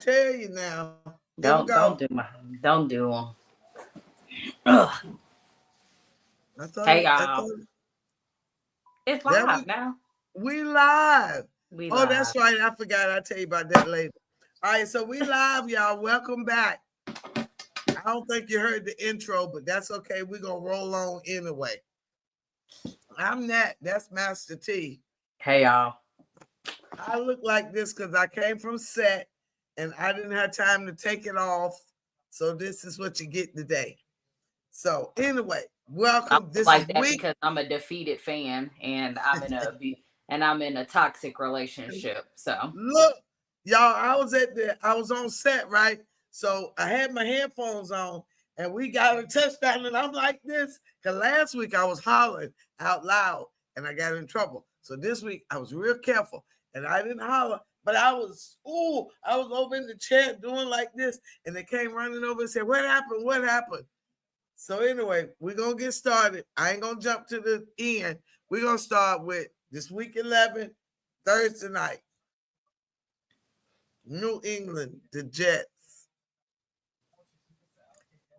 tell you now. Here we Don't go. do don't do them. Ugh. I told Hey you. I y'all, told you. it's There live now. we live. We Oh, live. that's right. I forgot. I'll tell you about that later. All right, so we live, y'all. Welcome back. I don't think you heard the intro, but that's okay. We're gonna roll on anyway. I'm Nat. That's Master T. Hey y'all. I look like this because I came from set and I didn't have time to take it off. So this is what you get today. So anyway, I welcome. look This is like that week. because I'm a defeated fan and I'm in a toxic relationship. So Look, y'all, I was on set, right? So I had my headphones on and we got a touchdown, and I'm like this. Cause last week I was hollering out loud and I got in trouble. So this week I was real careful and I didn't holler, but I was over in the chair doing like this, and they came running over and said, "What happened? What happened?" So anyway, we're gonna get started. I ain't gonna jump to the end. We're gonna start with this week 11, Thursday night. New England, the Jets.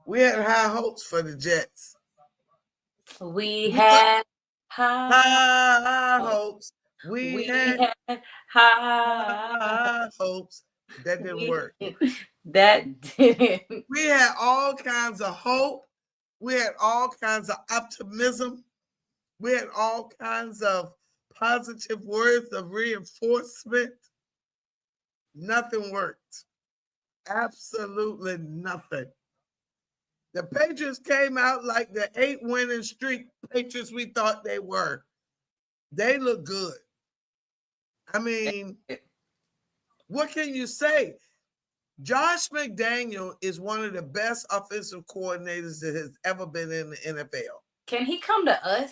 We had high hopes for the Jets. we We thought had high high hopes. hopes. We We had had high high hopes. That didn't we work. that didn't. We had all kinds of hope. We had all kinds of optimism. We had all kinds of positive words of reinforcement. Nothing worked. Absolutely nothing. The Patriots came out like the 8 winning streak Patriots we thought they were. They look good. I mean, what can you say? Josh McDaniel is one of the best offensive coordinators that has ever been in the NFL. Can he come to us?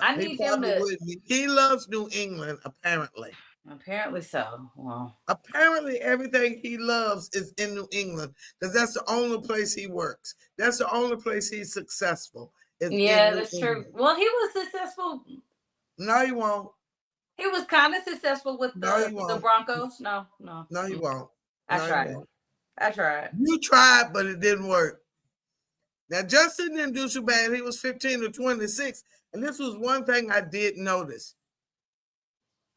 I He need him probably to. wouldn't. He loves New England, apparently. Apparently so. Well, Apparently, everything he loves is in New England because that's the only place he works. That's the only place he's successful is in yeah, New that's true. England. Well, he was successful. No, you won't. He was kind of successful with No, you the won't. Broncos. No, no. No, you won't. I No, you tried. won't. I tried. You tried, but it didn't work. Now, Justin didn't do too bad. He was 15 to 26. And this was one thing I did notice.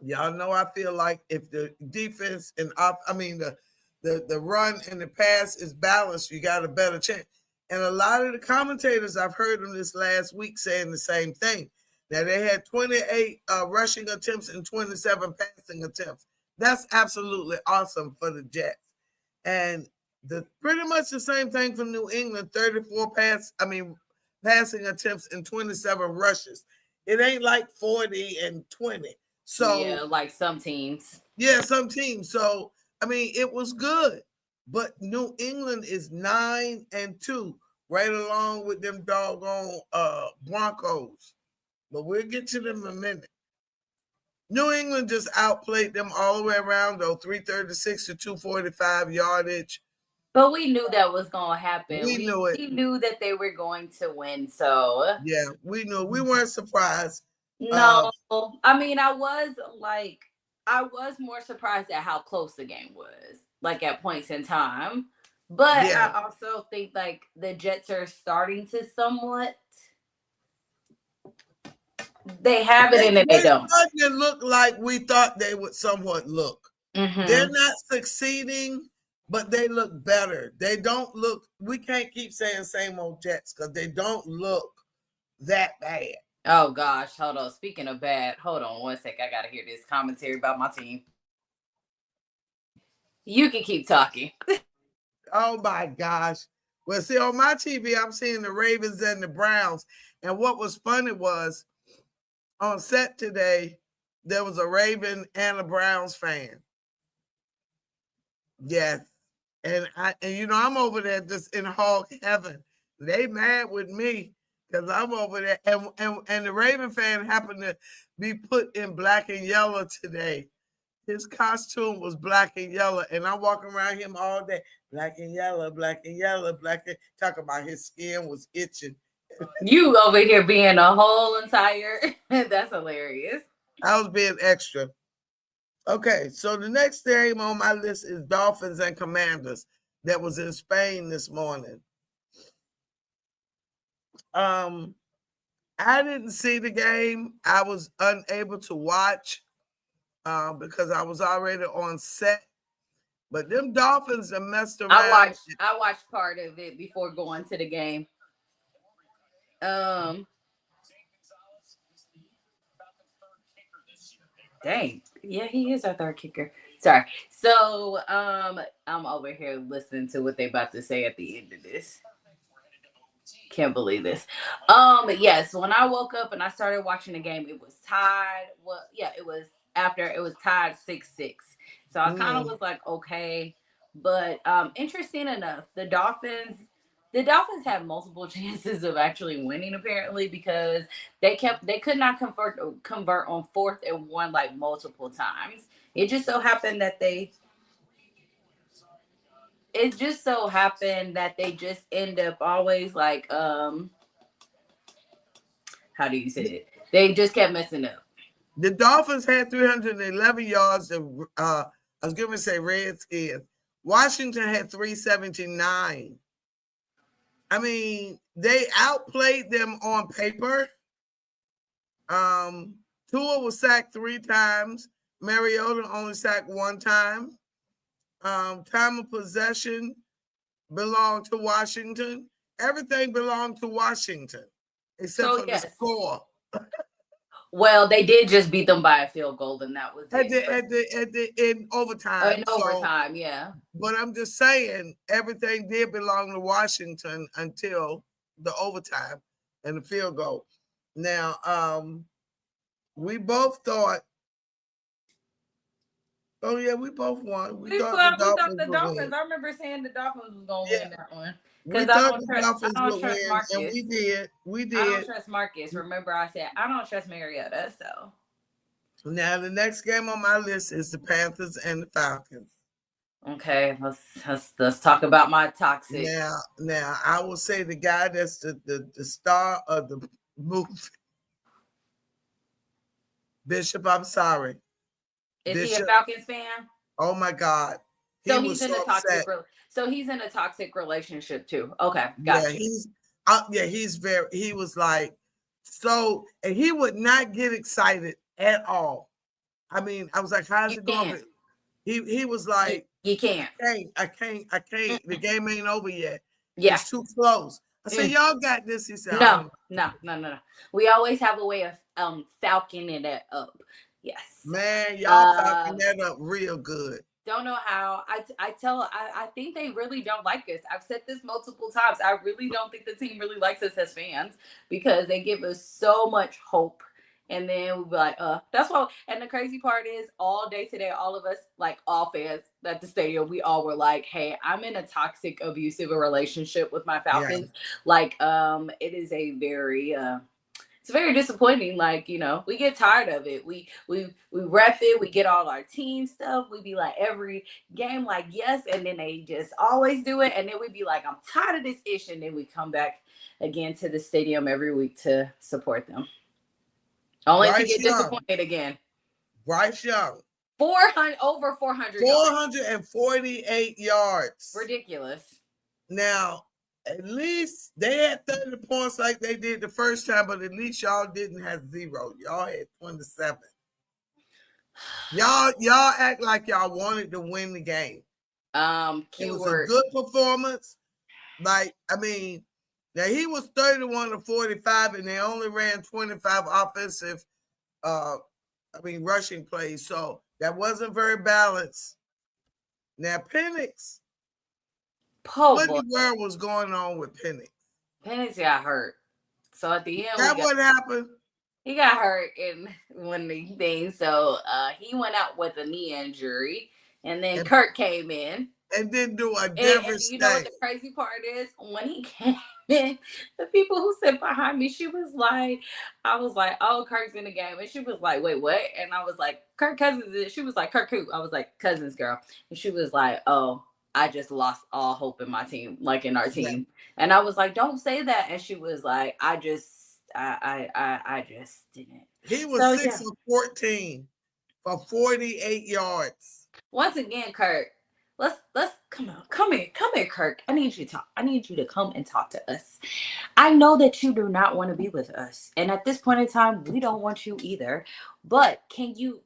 Y'all know I feel like if the defense and the run and the pass is balanced, you got a better chance. And a lot of the commentators I've heard them this last week saying the same thing. Now they had 28 rushing attempts and 27 passing attempts. That's absolutely awesome for the Jets. And the pretty much the same thing for New England, 34 passing attempts and 27 rushes. It ain't like 40 and 20. Yeah, So like some teams. yeah, some teams. So I mean, it was good, but New England is 9-2, right along with them doggone Broncos. But we'll get to them in a minute. New England just outplayed them all the way around, though, 336 to 245 yardage. But we knew that was going to happen. We knew it. We knew that they were going to win. So Yeah, we knew. We weren't surprised. Uh, no, I was more surprised at how close the game was, like at points in time. But yeah, I also think like the Jets are starting to somewhat. They have it and then they they don't. starting to look like we thought they would somewhat look. They're Mm-hmm. not succeeding, but they look better. They don't look. We can't keep saying same old Jets because they don't look that bad. Oh gosh, hold on. Speaking of bad, hold on one sec. I gotta hear this commentary about my team. You can keep talking. Oh my gosh. Well, see, on my TV, I'm seeing the Ravens and the Browns. And what was funny was on set today, there was a Raven and a Browns fan. Yes. And I'm over there just in hog heaven. They mad with me because I'm over there. And the Raven fan happened to be put in black and yellow today. His costume was black and yellow, and I'm walking around him all day, black and yellow, black and yellow, black and talking about his skin was itching. You over here being a whole entire. That's hilarious. I was being extra. Okay, so the next game on my list is Dolphins and Commanders that was in Spain this morning. I didn't see the game. I was unable to watch because I was already on set. But them Dolphins have messed around. I watched part of it before going to the game. Dang. Yeah, he is our third kicker. Sorry. So, I'm over here listening to what they about to say at the end of this. Can't believe this. Yes, when I woke up and I started watching the game, it was tied. Well, yeah, it was after it was tied 6-6. So I kind of was like, okay. But interesting enough, the Dolphins had multiple chances of actually winning apparently because they could not convert on 4th and 1 like multiple times. It just so happened that they just end up always like how do you say it? They just kept messing up. The Dolphins had 311 yards. I was going to say Redskins. Washington had 379. I mean, they outplayed them on paper. Tua was sacked 3 times. Mariota only sacked 1 time. Time of possession belonged to Washington. Everything belonged to Washington except for the score. Well, they did just beat them by a field goal, and that was in overtime. In overtime, yeah. But I'm just saying, everything did belong to Washington until the overtime and the field goal. Now, we both thought. Oh yeah, we both won. We thought the Dolphins. I remember saying the Dolphins was gonna win that one. We thought the Dolphins would win, Marcus. and we did. I don't trust Marcus. Remember, I said I don't trust Mariota. So now the next game on my list is the Panthers and the Falcons. Okay, let's talk about my toxic. Now I will say the guy that's the star of the movie, Bishop. I'm sorry. Is Bishop, he a Falcons fan? Oh my God. So he's in a toxic. So he's in a toxic relationship too. Okay, gotcha. He was like, so, and he would not get excited at all. I mean, I was like, how's it going? He was like, you can't. I can't. The game ain't over yet. Yeah. It's too close. I said, y'all got this. He said, no. We always have a way of falconing it up. Yes. Man, y'all falcon that up real good. Don't know how. I think they really don't like us. I've said this multiple times. I really don't think the team really likes us as fans because they give us so much hope. And then we'll be like, that's why. And the crazy part is all day today, all of us, like all fans at the stadium, we all were like, hey, I'm in a toxic, abusive relationship with my Falcons. Yeah. Like, it is a very, it's very disappointing. Like, you know, we get tired of it. We ref it. We get all our team stuff. We be like every game, like, yes. And then they just always do it. And then we be like, I'm tired of this ish. And then we come back again to the stadium every week to support them. Only to get disappointed again. Bryce Young. 400 over 400 448 yards. Ridiculous. Now, at least they had 30 points like they did the first time, but at least y'all didn't have 0. Y'all had 27. Y'all act like y'all wanted to win the game. It was a good performance. Like, I mean, now he was 31-45, and they only ran 25 offensive, rushing plays. So that wasn't very balanced. Now Penix. What in the world was going on with Penix? Penix got hurt. So at the end, what happened? He got hurt in one of the things. So he went out with a knee injury, and then Kirk came in and didn't do a different thing. You know what the crazy part is? When he came in, the people who sit behind me, I was like, oh, Kirk's in the game. And she was like, wait, what? And I was like, Kirk Cousins. She was like, Kirk who? I was like, Cousins, girl. And she was like, oh, I just lost all hope in my team, like in our team. Yeah. And I was like, don't say that. And she was like, I just didn't. He was 6 of 14. for 48 yards. Once again, Kirk, let's come here, Kirk. I need you to talk. I need you to come and talk to us. I know that you do not want to be with us, and at this point in time, we don't want you either. But can you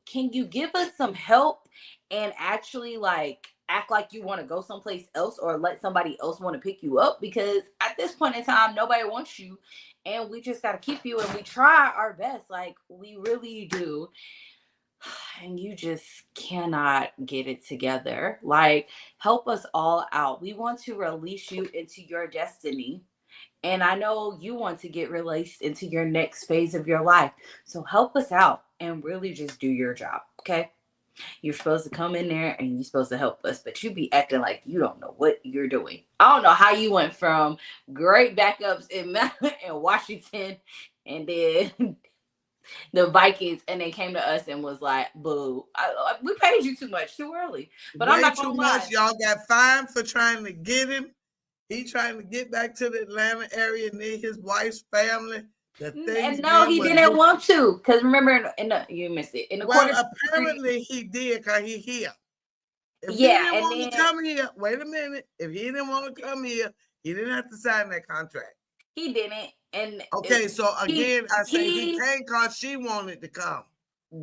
give us some help and actually like act like you want to go someplace else or let somebody else want to pick you up? Because at this point in time, nobody wants you, and we just got to keep you. And we try our best, like we really do, and you just cannot get it together. Like, help us all out. We want to release you into your destiny. And I know you want to get released into your next phase of your life. So help us out and really just do your job. Okay. You're supposed to come in there and you're supposed to help us, but you be acting like you don't know what you're doing. I don't know how you went from great backups in, in Washington and then the Vikings, and they came to us and was like, "Boo, we paid you too much too early." But I'm Way not too gonna much. lie. Y'all got fined for trying to get him. He trying to get back to the Atlanta area near his wife's family. The things And no, he didn't want to, because remember, you missed it in the well, quarter. apparently he did because he here. If he Yeah, didn't and want to then come here, wait a minute. If he didn't want to come here, he didn't have to sign that contract. he didn't. And Okay, so again, I say he he came because she wanted to come.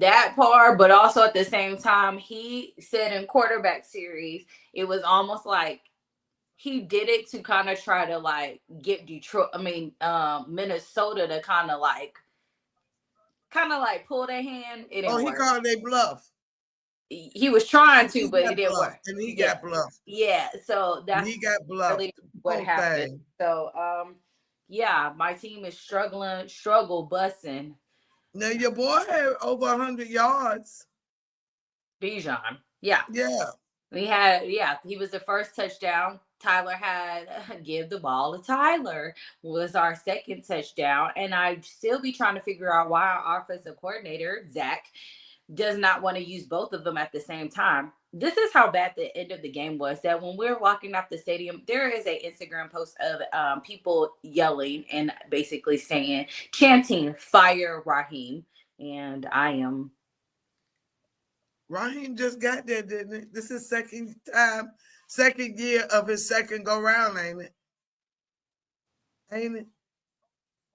that part, but also at the same time, he said in quarterback series, it was almost like he did it to kind of try to like get Detroit, Minnesota to kind of like pull their hand. It Oh, didn't he work. called they bluff. He was trying to, He but got it didn't bluffed, work. and he Yeah, got bluffed. yeah. So that's He got bluffed. really what Poor happened. thing. So yeah, my team is struggle bussing. Now your boy had over 100 yards. Bijan, yeah. Yeah. He was the first touchdown. Tyler had give the ball to Tyler was our second touchdown. And I'd still be trying to figure out why our offensive coordinator, Zach, does not want to use both of them at the same time. This is how bad the end of the game was, that when we're walking off the stadium, there is a Instagram post of people yelling and basically chanting, "Fire Raheem." And Raheem just got there, didn't it? This is second year of his second go round, ain't it? Ain't it?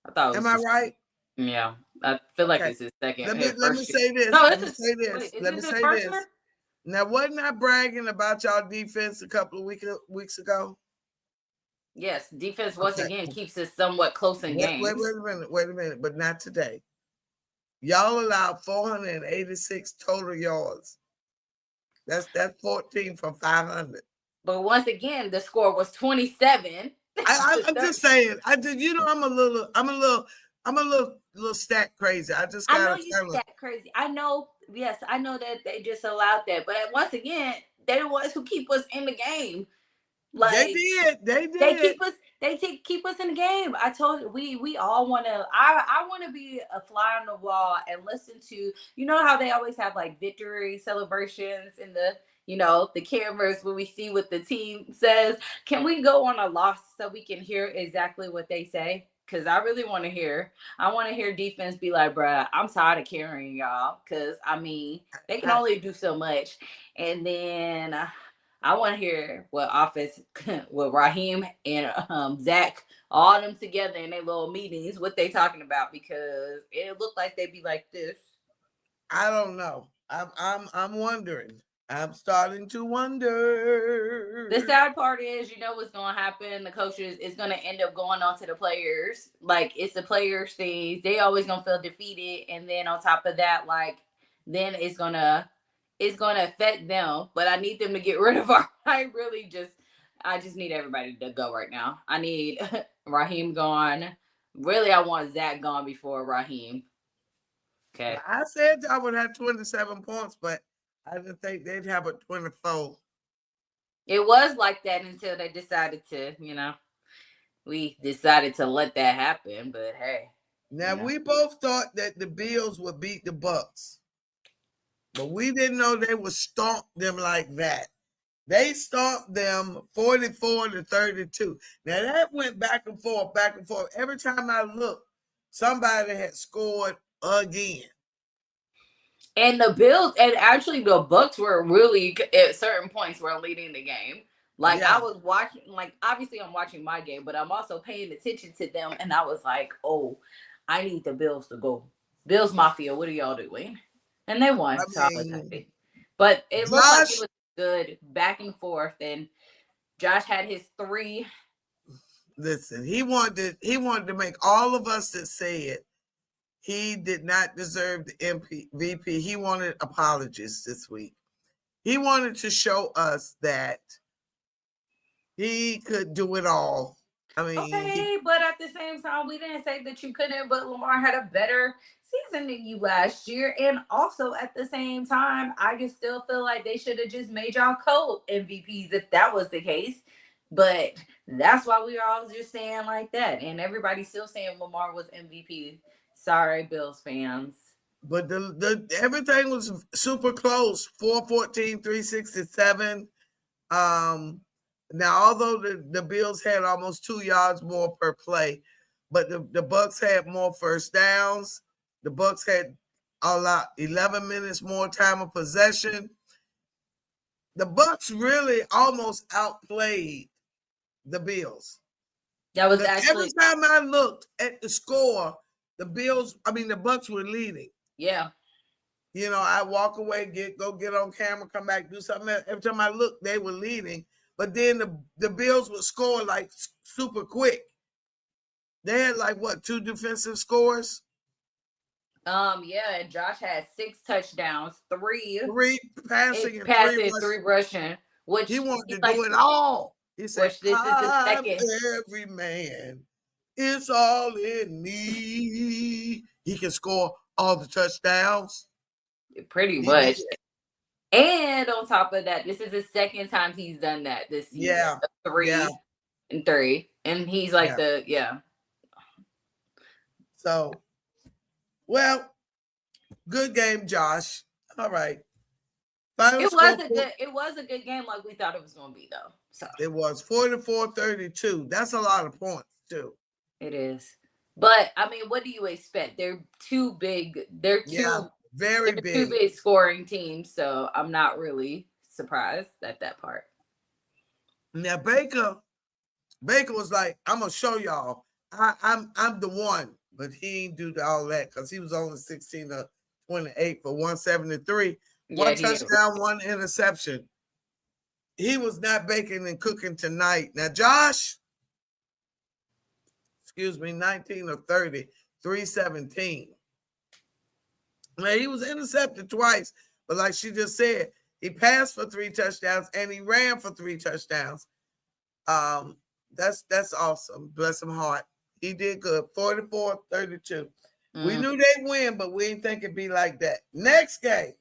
I thought it was Am I right? Yeah, I feel like Okay. it's his second. Let me say this. No, Let me this say is. this. Wait, is Let me this his say first this. year? Now, wasn't I bragging about y'all defense a couple of weeks ago? Yes, defense once again keeps us somewhat close in games. Wait a minute, but not today. Y'all allowed 486 total yards. That's 14 from 500. But once again, the score was 27. I'm just saying. I'm a little stat crazy. I know you stat crazy. I know. Yes, I know that they just allowed that. But once again, they're the ones who keep us in the game. Like they did. They keep us in the game. I told you we all want to. I want to be a fly on the wall and listen to. You know how they always have like victory celebrations in the cameras when we see what the team says. Can we go on a loss so we can hear exactly what they say? Because I really want to hear. I want to hear defense be like, bruh, I'm tired of carrying y'all. Because they can only do so much. And then I want to hear what offense with Raheem and Zach, all them together in their little meetings, what they talking about, because it looked like they'd be like this. I don't know. I'm wondering. I'm starting to wonder. The sad part is, what's going to happen. The coaches is going to end up going on to the players. Like, it's the players' things. They always going to feel defeated. And then on top of that, like, then it's going to affect them. But I need them to get rid of I just need everybody to go right now. I need Raheem gone. Really, I want Zach gone before Raheem. Okay. I said I would have 27 points, but I didn't think they'd have a 24. It was like that until they decided to, we decided to let that happen. But hey. Now we both thought that the Bills would beat the Bucks, but we didn't know they would stomp them like that. They stomped them 44-32. Now that went back and forth, back and forth. Every time I looked, somebody had scored again. And the Bills, and actually the Bucks were really at certain points were leading the game. Like I Yeah. was watching, like obviously I'm watching my game, but I'm also paying attention to them, and I was like, oh, I need the Bills to go. Bills Mafia, what are y'all doing? And they I won, so I was mean, happy. But it looked like it Josh, was good back and forth, and Josh had his three. listen, he wanted to make all of us that said he did not deserve the MVP. He wanted apologies this week. He wanted to show us that he could do it all. I mean, Okay, but at the same time, we didn't say that you couldn't, but Lamar had a better season than you last year. And also at the same time, I just still feel like they should have just made y'all co MVPs if that was the case. But that's why we are all just saying like that. And everybody's still saying Lamar was MVP. Sorry, Bills fans. but the everything was super close. 414, 367. Now, although the Bills had almost 2 yards more per play, but the Bucks had more first downs. The Bucks had a lot 11 minutes more time of possession. The Bucks really almost outplayed the Bills. That was Because every actually, time I looked at the score, the Bucks were leading. yeah. I walk away, go get on camera, come back, do something else. Every time I looked, they were leading. But then the Bills would score like super quick. They had like what, 2 defensive scores? Yeah, and Josh had 6 touchdowns, 3 passing and 3 passing, rushing. 3 rushing, He which wanted he's to like, do it all. He said, which this is the I'm second. every man. It's all in me. He can score all the touchdowns. Pretty He did much. it. And on top of that, this is the second time he's done that this season. Yeah. Yeah. 3-3. And he's like Yeah. So, well, good game, Josh. All right. Final It score. was a good game like we thought it was gonna be though. So It was 44-32. That's a lot of points, too. it is. But I mean, what do you expect? They're too big. Yeah, very They're two big. big scoring teams, so I'm not really surprised at that part. Now Baker was like, I'm gonna show y'all. I'm the one, but he ain't do all that because he was only 16-28 for 173. Yeah, One he did. touchdown, one interception. He was not baking and cooking tonight. Now, Josh, 19 of 30, 317. Now, he was intercepted twice, but like she just said, he passed for 3 touchdowns and he ran for 3 touchdowns. That's awesome. Bless him heart. He did good. 44-32. We knew they'd win, but we didn't think it'd be like that. Next game.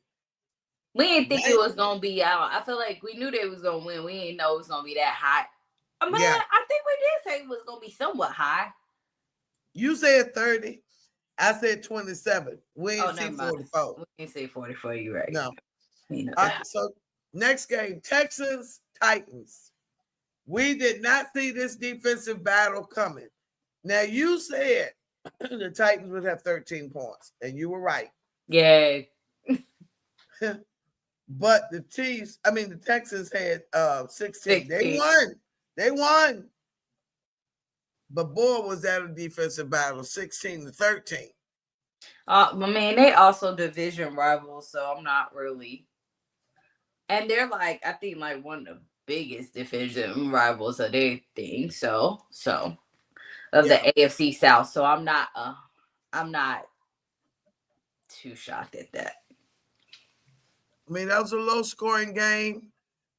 We didn't think it was gonna be out. I feel like we knew they was gonna win. We didn't know it was gonna be that high. I mean, Yeah. I think we did say it was gonna be somewhat high. You said 30. I said 27. We ain't see 44. We didn't say 44. You're right. No. You know All right, so next game, Texans, Titans. We did not see this defensive battle coming. Now, you said the Titans would have 13 points, and you were right. Yay. But the Texans had 16. 16. They won. But boy, was that a defensive battle, 16-13. I mean, they also division rivals, so I'm not really. And they're like, I think like one of the biggest division rivals of their thing. So of the AFC South. So I'm not too shocked at that. I mean, that was a low scoring game.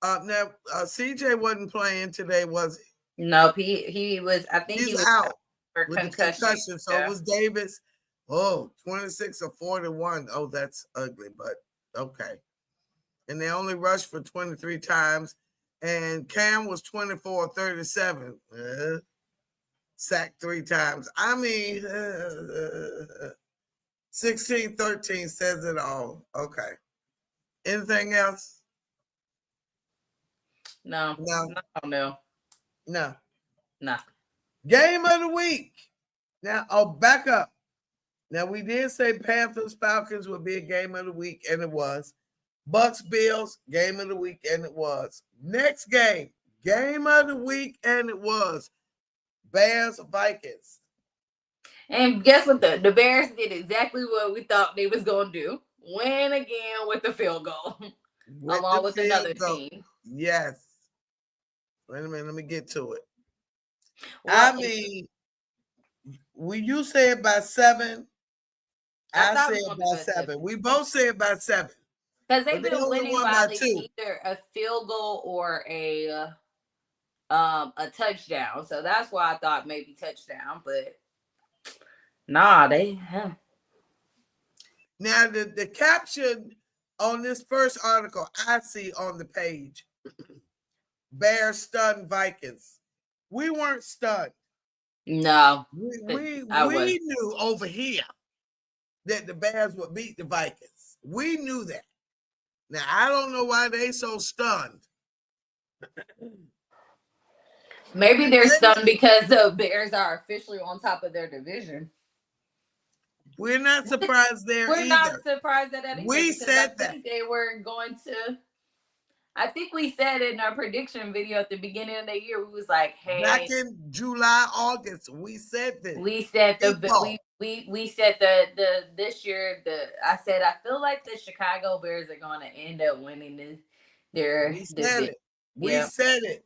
Now CJ wasn't playing today, was he? No, he was. I think he was out for with concussion. the concussion. So it was Davis. 26 of 41. Oh, that's ugly, but okay. And they only rushed for 23 times. And Cam was 24-37. Sacked 3 times. I mean, 16-13 says it all. Okay. Anything else? No. Game of the week. Now, back up. Now we did say Panthers Falcons would be a game of the week, and it was. Bucks Bills game of the week, and it was. Next game of the week, and it was. Bears Vikings. And guess what? The Bears did exactly what we thought they was gonna do. Win again with the field goal, With along the with field another goal. team. Yes. Wait a minute, let me get to it. Well, I mean, you said by 7. I I thought it said was gonna be by by 7. We both said by 7. because But they've they been only winning won by by 2. either a field goal or a touchdown. So that's why I thought maybe touchdown, but nah, they. Now, the caption on this first article I see on the page, Bears stunned Vikings. We weren't stunned. No, We I was. knew over here that the Bears would beat the Vikings. We knew that. Now, I don't know why they so stunned. Maybe they're stunned because the Bears are officially on top of their division. We're not surprised there We're either. not surprised at that either. We because said I think they were going to. I think we said in our prediction video at the beginning of the year, we was like, "Hey, back in July, August, we said this. we said we said the this year I said I feel like the Chicago Bears are going to end up winning We said it. We said it.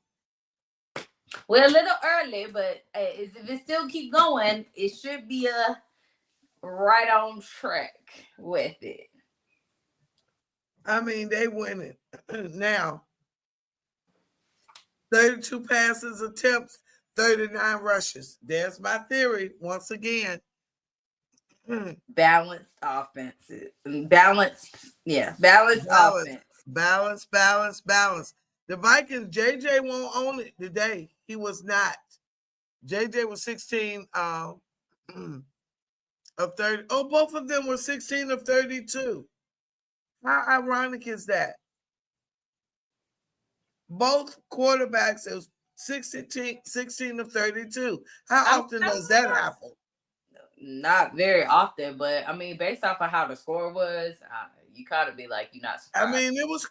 We're a little early, but if it still keep going, it should be right on track with it. I mean, they winning now. 32 passes attempts, 39 rushes. There's my theory once again. Balanced offenses. Balanced offense. Balance. The Vikings, JJ won't own it today. He was not. JJ was 16 of 30. Oh, both of them were 16 of 32. How ironic is that? Both quarterbacks is 16 of 32. How often does that happen? Not very often, but I mean, based off of how the score was, you gotta be like, you're not surprised. I mean, it was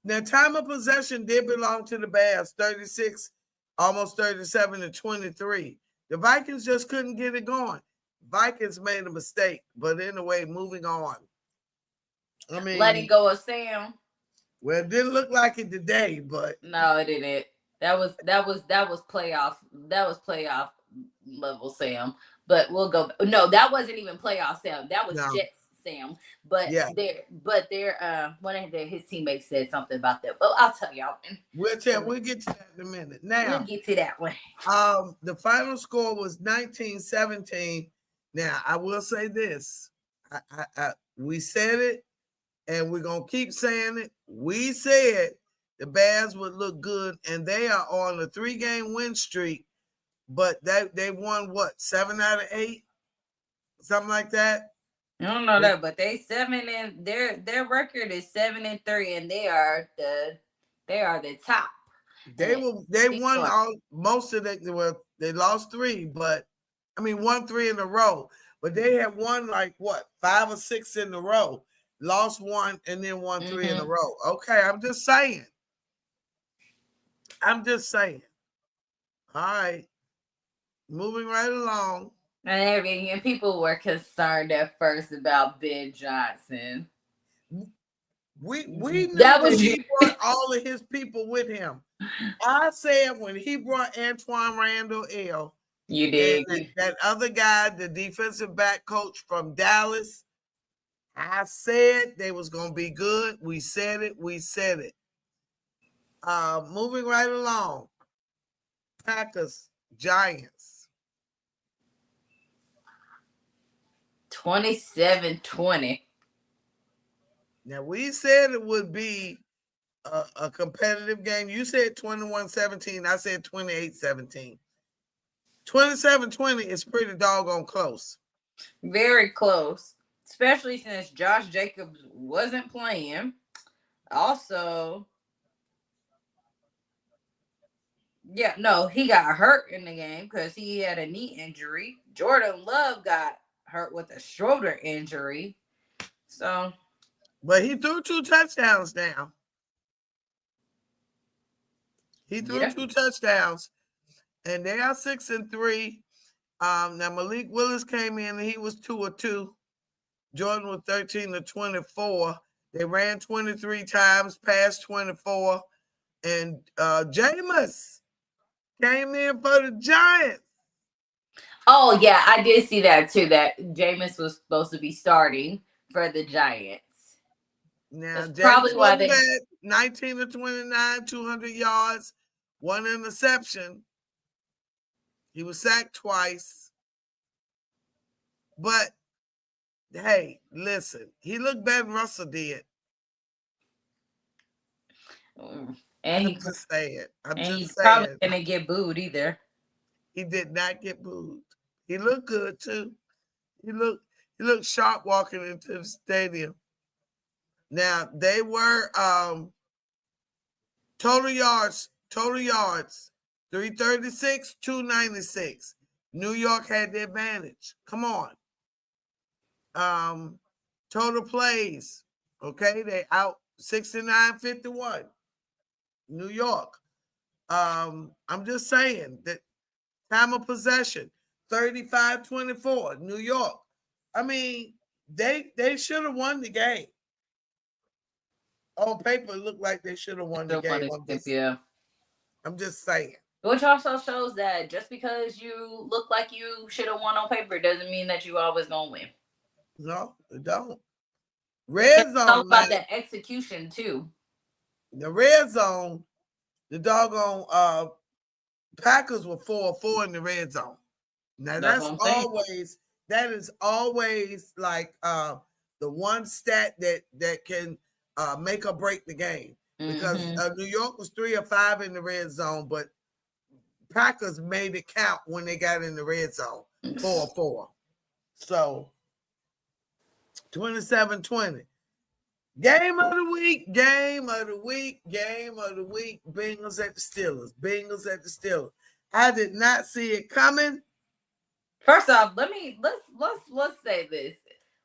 the time of possession did belong to the Bears, 36, almost 37 to 23. The Vikings just couldn't get it going. Vikings made a mistake, but anyway, moving on. I mean, letting go of Sam. Well, it didn't look like it today, but no, it didn't. That was playoff. That was playoff level Sam. But we'll go. No, that wasn't even playoff Sam. That was Jets Sam. But one of his teammates said something about that. Well, I'll tell y'all. We'll get to that in a minute. Now we'll get to that one. The final score was 19-17. Now I will say this: we said it, and we're gonna keep saying it. We said the Bears would look good, and they are on a 3-game win streak. But they won what, 7 out of 8, something like that. I don't know that, but they 7 and their record is 7-3, and they are the top. They won most of it. Well, they lost 3, but I mean won 3 in a row. But they had won like what 5 or 6 in a row. Lost 1 and then won 3 in a row. Okay, I'm just saying. All right. Moving right along. And people were concerned at first about Ben Johnson. We knew that he brought all of his people with him. I said when he brought Antoine Randall L. You did. That other guy, the defensive back coach from Dallas, I said they was going to be good. We said it. Moving right along. Packers, Giants. 27-20. Now, we said it would be a competitive game. You said 21-17. I said 28-17. 27-20 is pretty doggone close. Very close, especially since Josh Jacobs wasn't playing. Also, he got hurt in the game because he had a knee injury. Jordan Love got hurt with a shoulder injury. So, but he threw 2 touchdowns now. He threw yeah. 2 touchdowns, and they are 6-3. Now Malik Willis came in and he was 2 of 2. Jordan was 13 of 24. They ran 23 times, passed 24, and Jameis came in for the Giants. Oh yeah, I did see that too. That Jameis was supposed to be starting for the Giants. Now, That's Jameis probably why wasn't they. bad. 19 of 29, 200 yards, 1 interception. He was sacked twice. But, hey, listen, he looked better than Russell did. And I'm just saying. he's probably gonna get booed either. He did not get booed. He looked good too. He looked sharp walking into the stadium. Now they were total yards, 336, 296. New York had the advantage. Come on. Total plays. Okay, they out 69-51. New York. I'm just saying that time of possession, 35-24, New York. I mean, they should have won the game. On paper, it looked like they should have won the game. I'm just saying. Which also shows that just because you look like you should have won on paper doesn't mean that you always gonna win. No, it don't. Red zone. It's all about the execution too. The red zone, the doggone Packers were 4-4 in the red zone. Now that is always like the one stat that can make or break the game. Because New York was 3 or 5 in the red zone, but Packers made it count when they got in the red zone, 4-4. So 27-20. Game of the week. Bengals at the Steelers. I did not see it coming. First off, let's say this.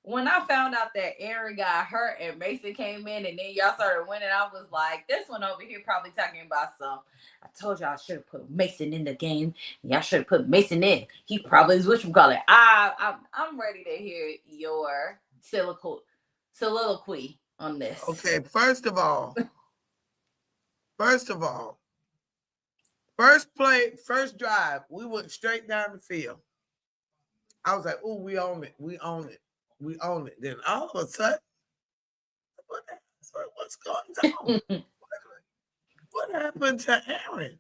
When I found out that Aaron got hurt and Mason came in and then y'all started winning, I was like, this one over here probably talking about some. I told y'all I should have put Mason in the game. Y'all should have put Mason in. He probably is whatchamacallit. I'm ready to hear your soliloquy on this. Okay, first of all, first play, first drive, we went straight down the field. I was like, oh, we own it. Then all of a sudden, what's going on? What happened to Aaron?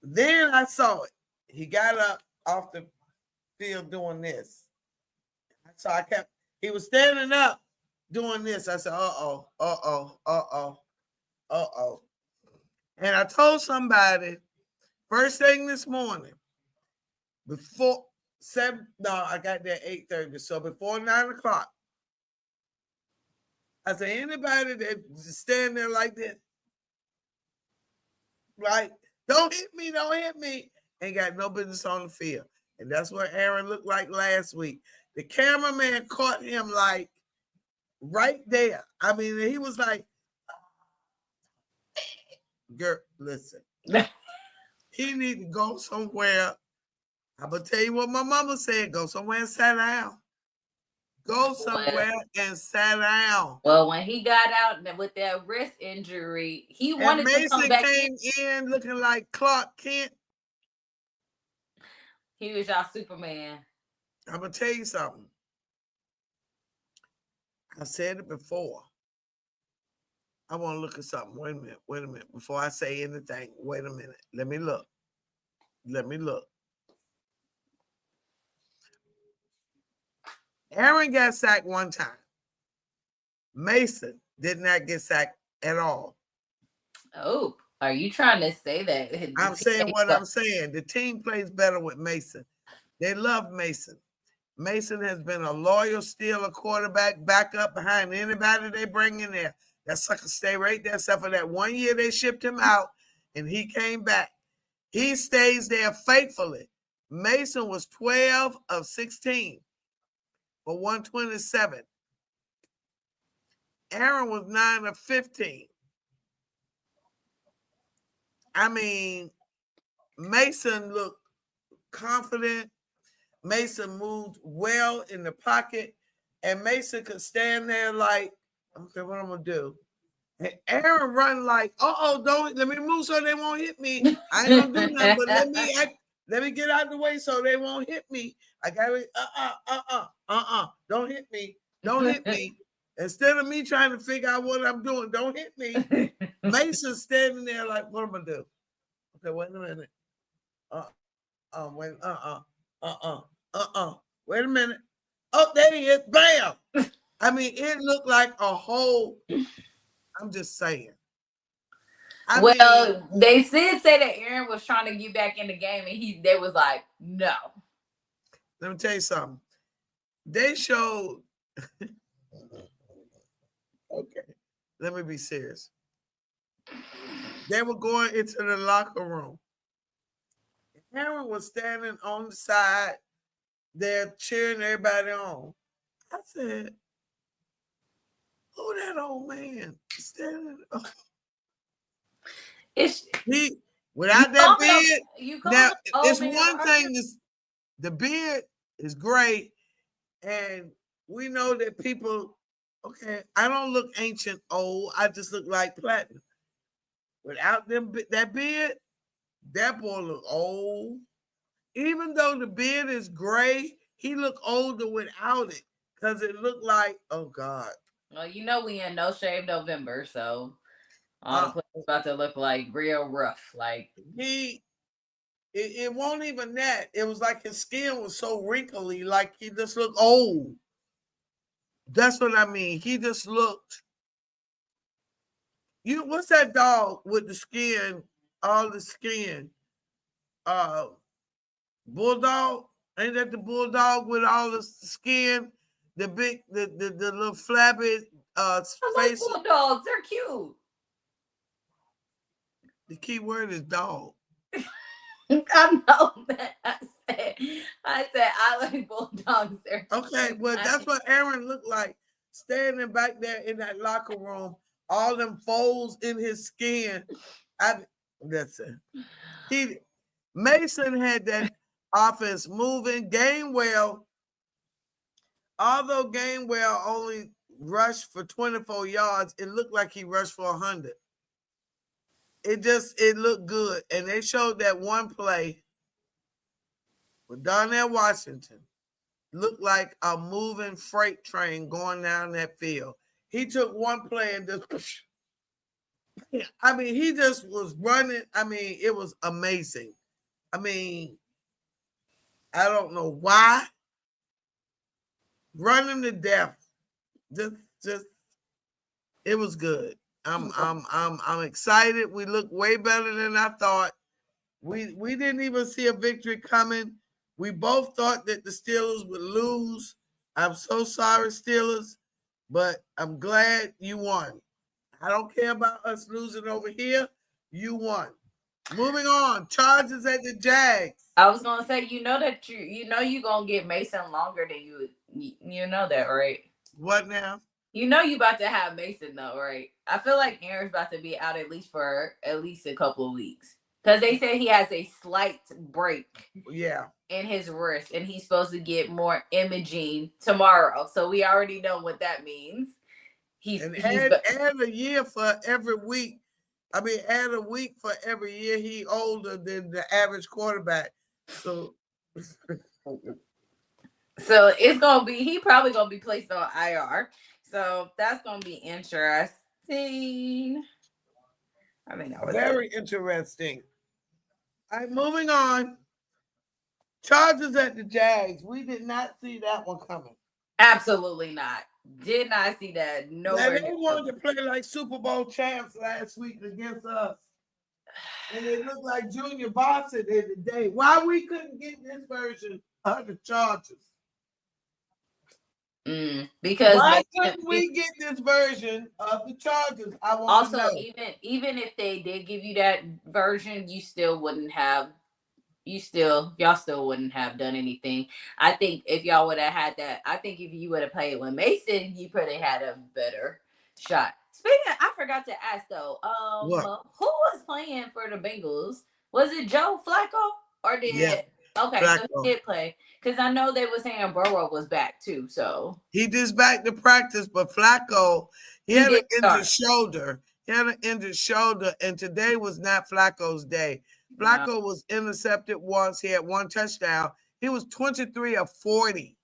Then I saw it. He got up off the field doing this. So he was standing up doing this. I said, uh-oh. And I told somebody first thing this morning, before 7, no, I got there 8:30. So before 9 o'clock, I said, anybody that stand there like this, right? Don't hit me. Ain't got no business on the field. And that's what Aaron looked like last week. The cameraman caught him like right there. I mean, he was like, girl, listen. He need to go somewhere. I'm going to tell you what my mama said. Go somewhere and sit down. Go somewhere and sit down. Well, when he got out with that wrist injury, he wanted to come back in looking like Clark Kent. He was y'all Superman. I'm going to tell you something. I said it before. I want to look at something. Wait a minute. Before I say anything, wait a minute. Let me look. Aaron got sacked one time. Mason did not get sacked at all. Oh, are you trying to say that? I'm saying what I'm saying. The team plays better with Mason. They love Mason. Mason has been a loyal, steal a quarterback, back up behind anybody they bring in there. That sucker stay right there, except for that 1 year they shipped him out and he came back. He stays there faithfully. Mason was 12 of 16 for 127. Aaron was 9 of 15. I mean, Mason looked confident. Mason moved well in the pocket. And Mason could stand there like, okay, what I'm going to do? And Aaron run like, don't let me move so they won't hit me. I ain't going to do nothing, but let me get out of the way so they won't hit me. I got to, don't hit me. Don't hit me. Instead of me trying to figure out what I'm doing, don't hit me. Mason's standing there like, what am I do? Okay, wait a minute. Wait a minute. Oh, there he is. Bam. I mean, it looked like a whole. I'm just saying. They did say that Aaron was trying to get back in the game, and they was like, no. Let me tell you something. They showed. Okay, let me be serious. They were going into the locker room. Aaron was standing on the side there cheering everybody on. I said, who that old man standing? He without that beard. Now it's one thing. The beard is great, and we know that people. Okay, I don't look ancient old. I just look like platinum. Without that beard, that boy look old. Even though the beard is gray, he look older without it because it looked like, oh God. Well, you know we in No Shave November, so all the players about to look like real rough. Like it won't even that. It was like his skin was so wrinkly, like he just looked old. That's what I mean. He just looked. What's that dog with the skin, all the skin? Bulldog? Ain't that the bulldog with all the skin? The big, the little flabby face. I like bulldogs. They're cute. The key word is dog. I know that. I said I like bulldogs. They're okay, well that's what Aaron looked like standing back there in that locker room. All them folds in his skin. That's it. Mason had that offense moving. Gainwell, although Gainwell only rushed for 24 yards, it looked like he rushed for 100. It looked good. And they showed that one play with Darnell Washington. Looked like a moving freight train going down that field. He took one play and just, I mean, he just was running. I mean, it was amazing. I mean, I don't know why. Run him to death. Just it was good. I'm excited. We look way better than I thought. We didn't even see a victory coming. We both thought that the Steelers would lose. I'm so sorry, Steelers, but I'm glad you won. I don't care about us losing over here. You won. Moving on. Chargers at the Jags. I was gonna say, you know you're gonna get Mason longer than you know that, right? What now? You know you about to have Mason though, right? I feel like Aaron's about to be out at least a couple of weeks. Because they said he has a slight break in his wrist, and he's supposed to get more imaging tomorrow. So we already know what that means. Add a year for every week. I mean, add a week for every year he older than the average quarterback. So it's gonna be, he probably gonna be placed on IR. So that's gonna be interesting. I mean, very interesting. All right, moving on. Chargers at the Jags. We did not see that one coming. Absolutely not. Did not see that. Nowhere. They wanted to play like Super Bowl champs last week against us. And it looked like Junior Boston did today. Why we couldn't get this version of the Chargers? Because why couldn't we get this version of the Chargers? I want to know. Even if they did give you that version, you still wouldn't have y'all still wouldn't have done anything. I think if y'all would have had that, I think if you would have played with Mason, you probably had a better shot. Speaking of, I forgot to ask though, What? who was playing for the Bengals? Was it Joe Flacco or Yeah, did okay, so he Flacco. did play. Because I know they were saying Burrow was back too, so He just back to practice, but Flacco, he he had an did injured start. shoulder. He had an injured shoulder, and today was not Flacco's day. No. Flacco was intercepted once. He had one touchdown. He was 23 of 40.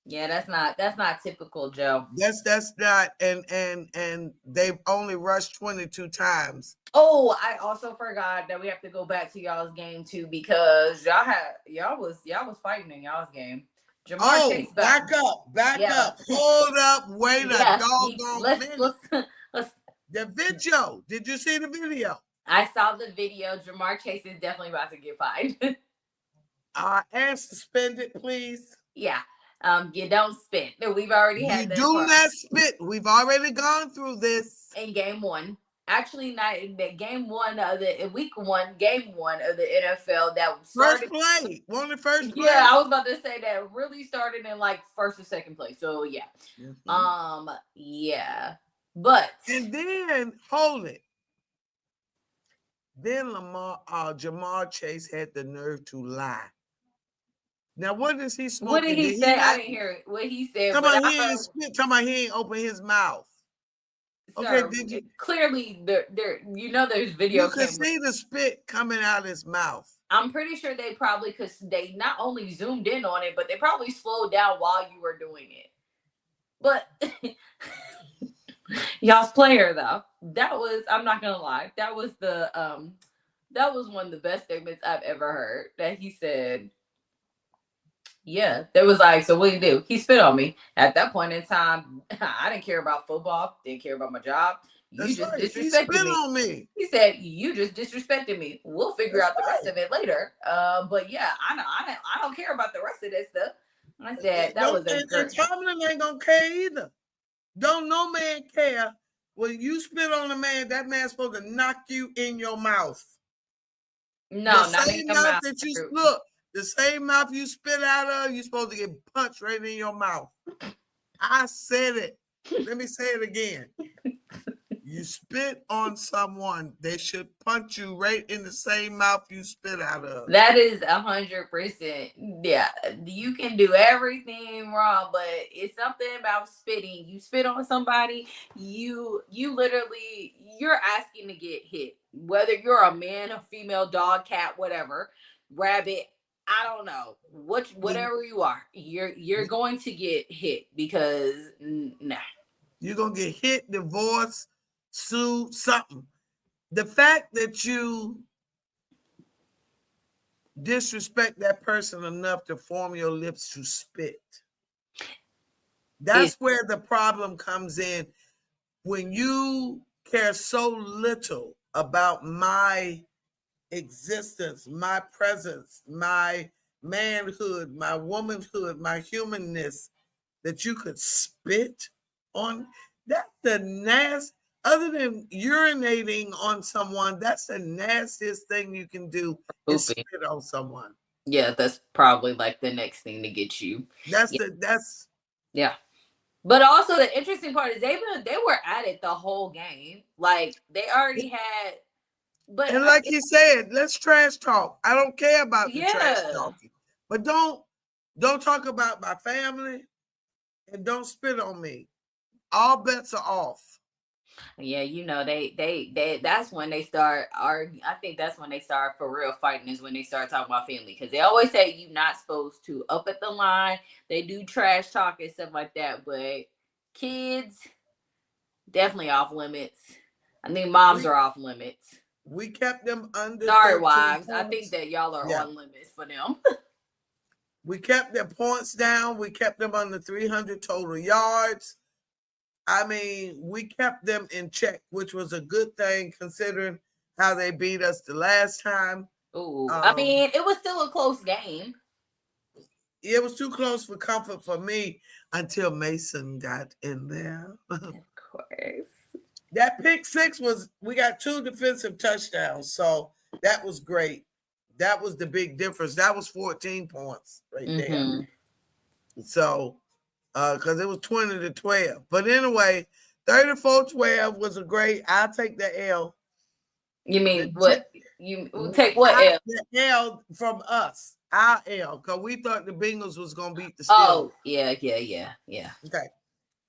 Yeah, that's not typical, Joe. That's not, and they've only rushed 22 times. Oh, I also forgot that we have to go back to y'all's game too because y'all was fighting in y'all's game. Jamar Oh, Chase back. back Yeah. up. Hold up, wait a Yeah. doggone minute. Let's The video. Did you see the video? I saw the video. Jamar Chase is definitely about to get fined. And suspended, please. Yeah. You don't spit. We've already You had that do part not spit. We've already gone through this. in game one. Actually, not in the game one of the in week one, game one of the NFL that First started. play. One of the first play. Yeah, I was about to say that really started in like first or second place. So yeah. Yeah. But And then hold it. Then Jamar Chase had the nerve to lie. Now, what is he smoking? what did he say? I didn't hear what he said. Come But on, I he ain't heard, spit. Come on, he ain't open his mouth. Okay, sir, did you? clearly there there's video You could camera. see the spit coming out of his mouth. I'm pretty sure they probably because they not only zoomed in on it, but they probably slowed down while you were doing it. But y'all's player though, that was I'm not gonna lie, that was one of the best statements I've ever heard. That he said, yeah, there was like, so what do you do? He spit on me. At that point in time, I didn't care about football, didn't care about my job. You That's just right. He disrespected spit me. on me. He said, "You just disrespected me. We'll figure That's out the rest right. of it later." But yeah, I don't care about the rest of that stuff. I said that was a And great. Tomlin ain't gonna care either. Don't no man care when you spit on a man. That man's supposed to knock you in your mouth. No, The not in same your mouth mouth. that you look, the same mouth you spit out of, you're supposed to get punched right in your mouth. I said it. Let me say it again. You spit on someone, they should punch you right in the same mouth you spit out of. That is 100%. Yeah, you can do everything wrong, but it's something about spitting. You spit on somebody, you literally you're asking to get hit. Whether you're a man, a female, dog, cat, whatever, rabbit, I don't know. Whatever you are, you're going to get hit because nah. You're gonna get hit, divorced, sued, something. The fact that you disrespect that person enough to form your lips to spit. That's where the problem comes in. When you care so little about my existence, my presence, my manhood, my womanhood, my humanness, that you could spit on, that's the nasty. Other than urinating on someone, that's the nastiest thing you can do is spit on someone. Yeah, that's probably like the next thing to get you. That's yeah. But also the interesting part is they were at it the whole game. Like they already had. But and like he said, let's trash talk. I don't care about the trash talking, but don't talk about my family and don't spit on me. All bets are off. Yeah, they that's when they start arguing. I think that's when they start for real fighting is when they start talking about family because they always say you're not supposed to up at the line. They do trash talk and stuff like that, but kids definitely off limits. I think moms are off limits. We kept them under. Sorry, wives. Points. I think that y'all are on limits for them. We kept their points down. We kept them under 300 total yards. I mean, we kept them in check, which was a good thing considering how they beat us the last time. Ooh, I mean, it was still a close game. It was too close for comfort for me until Mason got in there. Of course. That pick six we got 2 defensive touchdowns, so that was great. That was the big difference. That was 14 points right there. So, because it was 20-12. But anyway, 34-12 was a great. I'll take the L. You mean what? You take what L? The L from us. Our L. Because we thought the Bengals was going to beat the Steelers. Oh, yeah. Okay.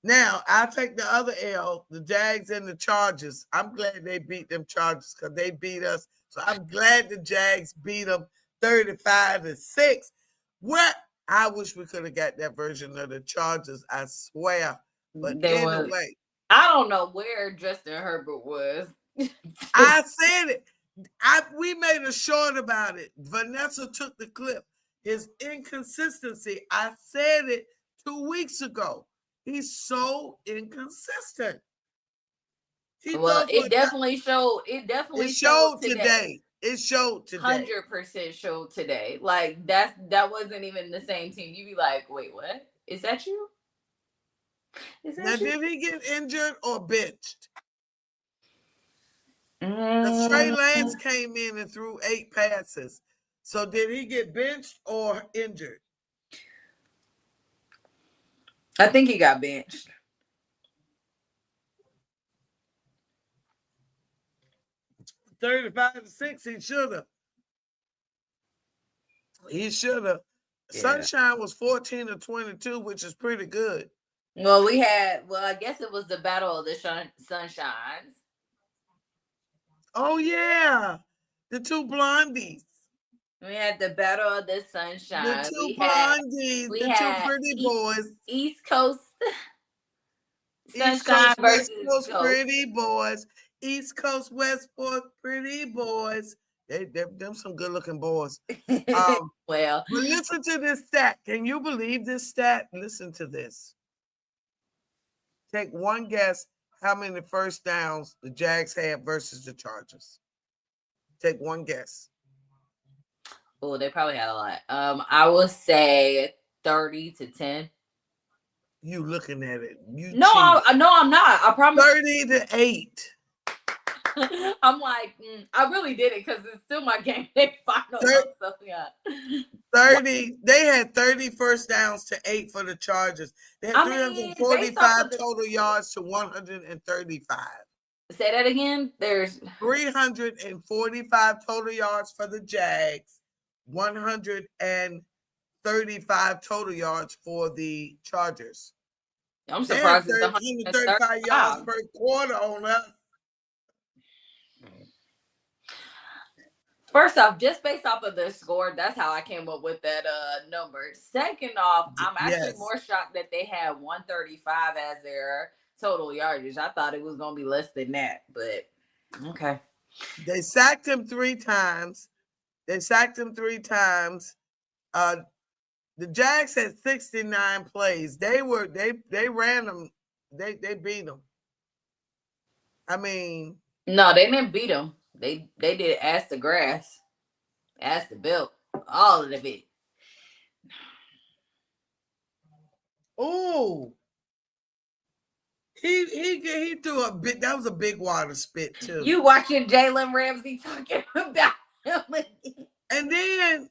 Now, I'll take the other L, the Jags and the Chargers. I'm glad they beat them Chargers because they beat us. So I'm glad the Jags beat them 35-6. What? I wish we could have got that version of the Chargers, I swear. But anyway. I don't know where Justin Herbert was. I said it. We made a short about it. Vanessa took the clip. His inconsistency. I said it 2 weeks ago. He's so inconsistent. It definitely showed. It definitely showed today. It showed today. 100% showed today. Like that wasn't even the same team. You'd be like, wait, what? Is that you? Now, did he get injured or benched? Trey Lance came in and threw 8 passes. So did he get benched or injured? I think he got benched. $35-6, he should have. Yeah. Sunshine was 14-22, which is pretty good. Well, I guess it was the battle of the Sunshines. Oh, yeah. The 2 blondies. We had the battle of the Sunshine. The 2 blondies. The 2 pretty boys. East Coast Sunshine versus West Coast pretty boys. East Coast, West Coast pretty boys. Them some good looking boys. Well, but listen to this stat. Can you believe this stat? Listen to this. Take one guess how many first downs the Jags had versus the Chargers. Take one guess. Oh, they probably had a lot. I would say 30-10. You looking at it? I'm not. I promise. 30-8. I'm like, I really did it because it's still my game day final. So yeah. 30. They had 30 first downs to 8 for the Chargers. They had 345 total yards to 135. Say that again. There's 345 total yards for the Jags, 135 total yards for the Chargers. I'm surprised it's 135 yards per quarter on us. First off, just based off of the score, that's how I came up with that number. Second off, I'm actually more shocked that they had 135 as their total yardage. I thought it was going to be less than that, but okay. They sacked him 3 times. The Jags had 69 plays. They ran them. They beat them. I mean, no, they didn't beat them. They did ass the grass, ass the belt, all of it. Oh, he threw a bit. That was a big water spit too. You watching Jalen Ramsey talking about him, and then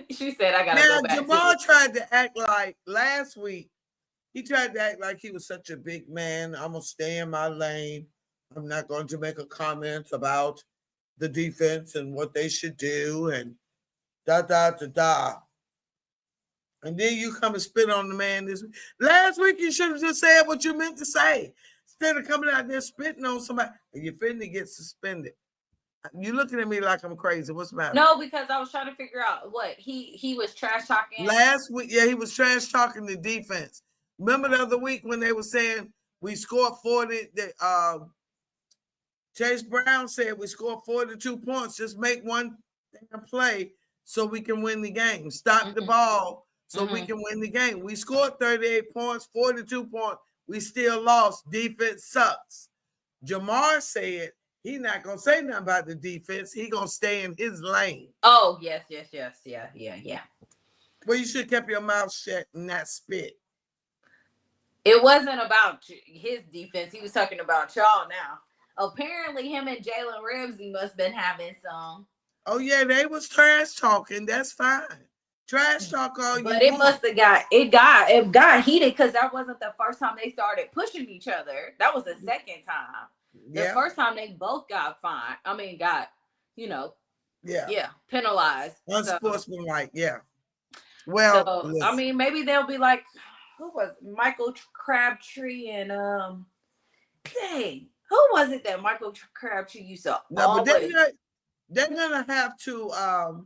she said, "I gotta go back." Jamal tried to act like last week. He tried to act like he was such a big man. I'm gonna stay in my lane. I'm not going to make a comment about the defense and what they should do and da. And then you come and spit on the man this week. Last week you should have just said what you meant to say. Instead of coming out there spitting on somebody, and you're finna get suspended. You're looking at me like I'm crazy. What's the matter? No, because I was trying to figure out what he was trash talking. Last week, yeah, he was trash talking the defense. Remember the other week when they were saying we scored 40, Chase Brown said we scored 42 points. Just make one play so we can win the game. Stop the ball so we can win the game. We scored 38 points, 42 points. We still lost. Defense sucks. Jamar said he's not going to say nothing about the defense. He's going to stay in his lane. Oh, yes. Yeah. Well, you should have kept your mouth shut and not spit. It wasn't about his defense. He was talking about y'all now. Apparently, him and Jalen Ramsey must have been having some Oh yeah, they was trash talking. That's fine. Trash talk all you But it want. must have got heated because that wasn't the first time they started pushing each other. That was the second time. The Yeah, first time they both got fined. I mean, got you know, yeah. yeah, penalized. Unsportsmanlike. Yeah. Well, So I listen. mean, maybe they'll be like, who was Michael Crabtree and dang, who was it that Michael Crabtree used to No, but always? they're gonna have to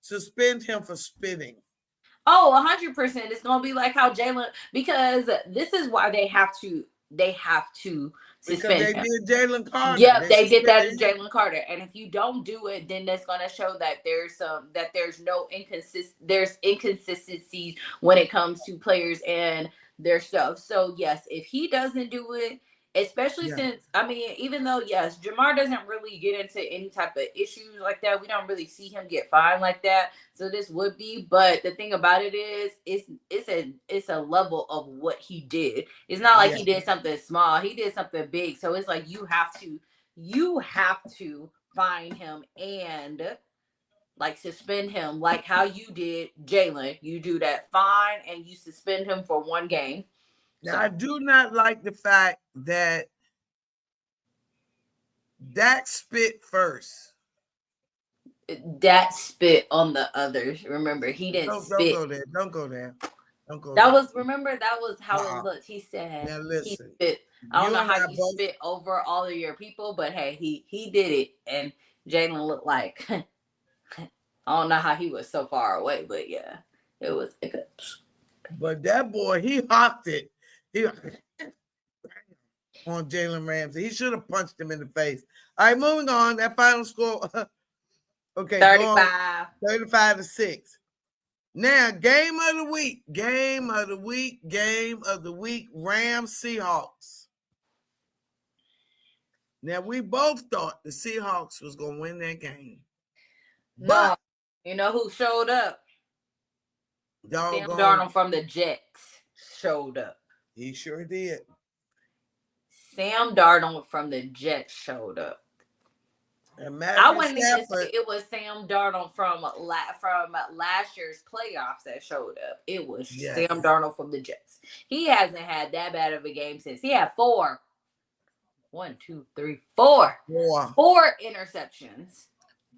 suspend him for spitting. Oh, 100%. It's gonna be like how Jalen, because this is why they have to Because suspend they him. did Jalen Carter. Yep, They they did that suspended to him. Jalen Carter, and if you don't do it, then that's gonna show that there's inconsistencies when it comes to players and their stuff. So yes, if he doesn't do it, especially Yeah. since I mean, even though yes, Jamar doesn't really get into any type of issues like that, we don't really see him get fined like that. So this would be, but the thing about it is, it's a level of what he did. It's not like Yeah. he did something small; he did something big. So it's like you have to fine him and like suspend him like how you did Jalen. You do that fine and you suspend him for 1 game. Now So I do not like the fact that Dak spit first. that spit on the others. Remember, he didn't Don't spit. go there. Don't go there. Don't go That there. was remember that was how it Uh-uh. looked. He said Now he listen. spit. I don't You know and how I you both. spit over all of your people, but hey, he did it, and Jalen looked like I don't know how he was so far away, but yeah, it was. But that boy, he hopped it. He on Jalen Ramsey. He should have punched him in the face. All right, moving on. That final score. Okay, go on. 35. 35-6. Now, game of the week. Game of the week. Game of the week. Rams Seahawks. Now, we both thought the Seahawks was going to win that game. But, No, you know who showed up? Sam doggone, Darnold from the Jets showed up. he sure did. Sam Darnold from the Jets showed up. And I Matthew wouldn't even say Stafford. it was Sam Darnold from last year's playoffs that showed up. It was Yes. Sam Darnold from the Jets. He hasn't had that bad of a game since he had four. 1, 2, 3, 4. Boy. 4 interceptions.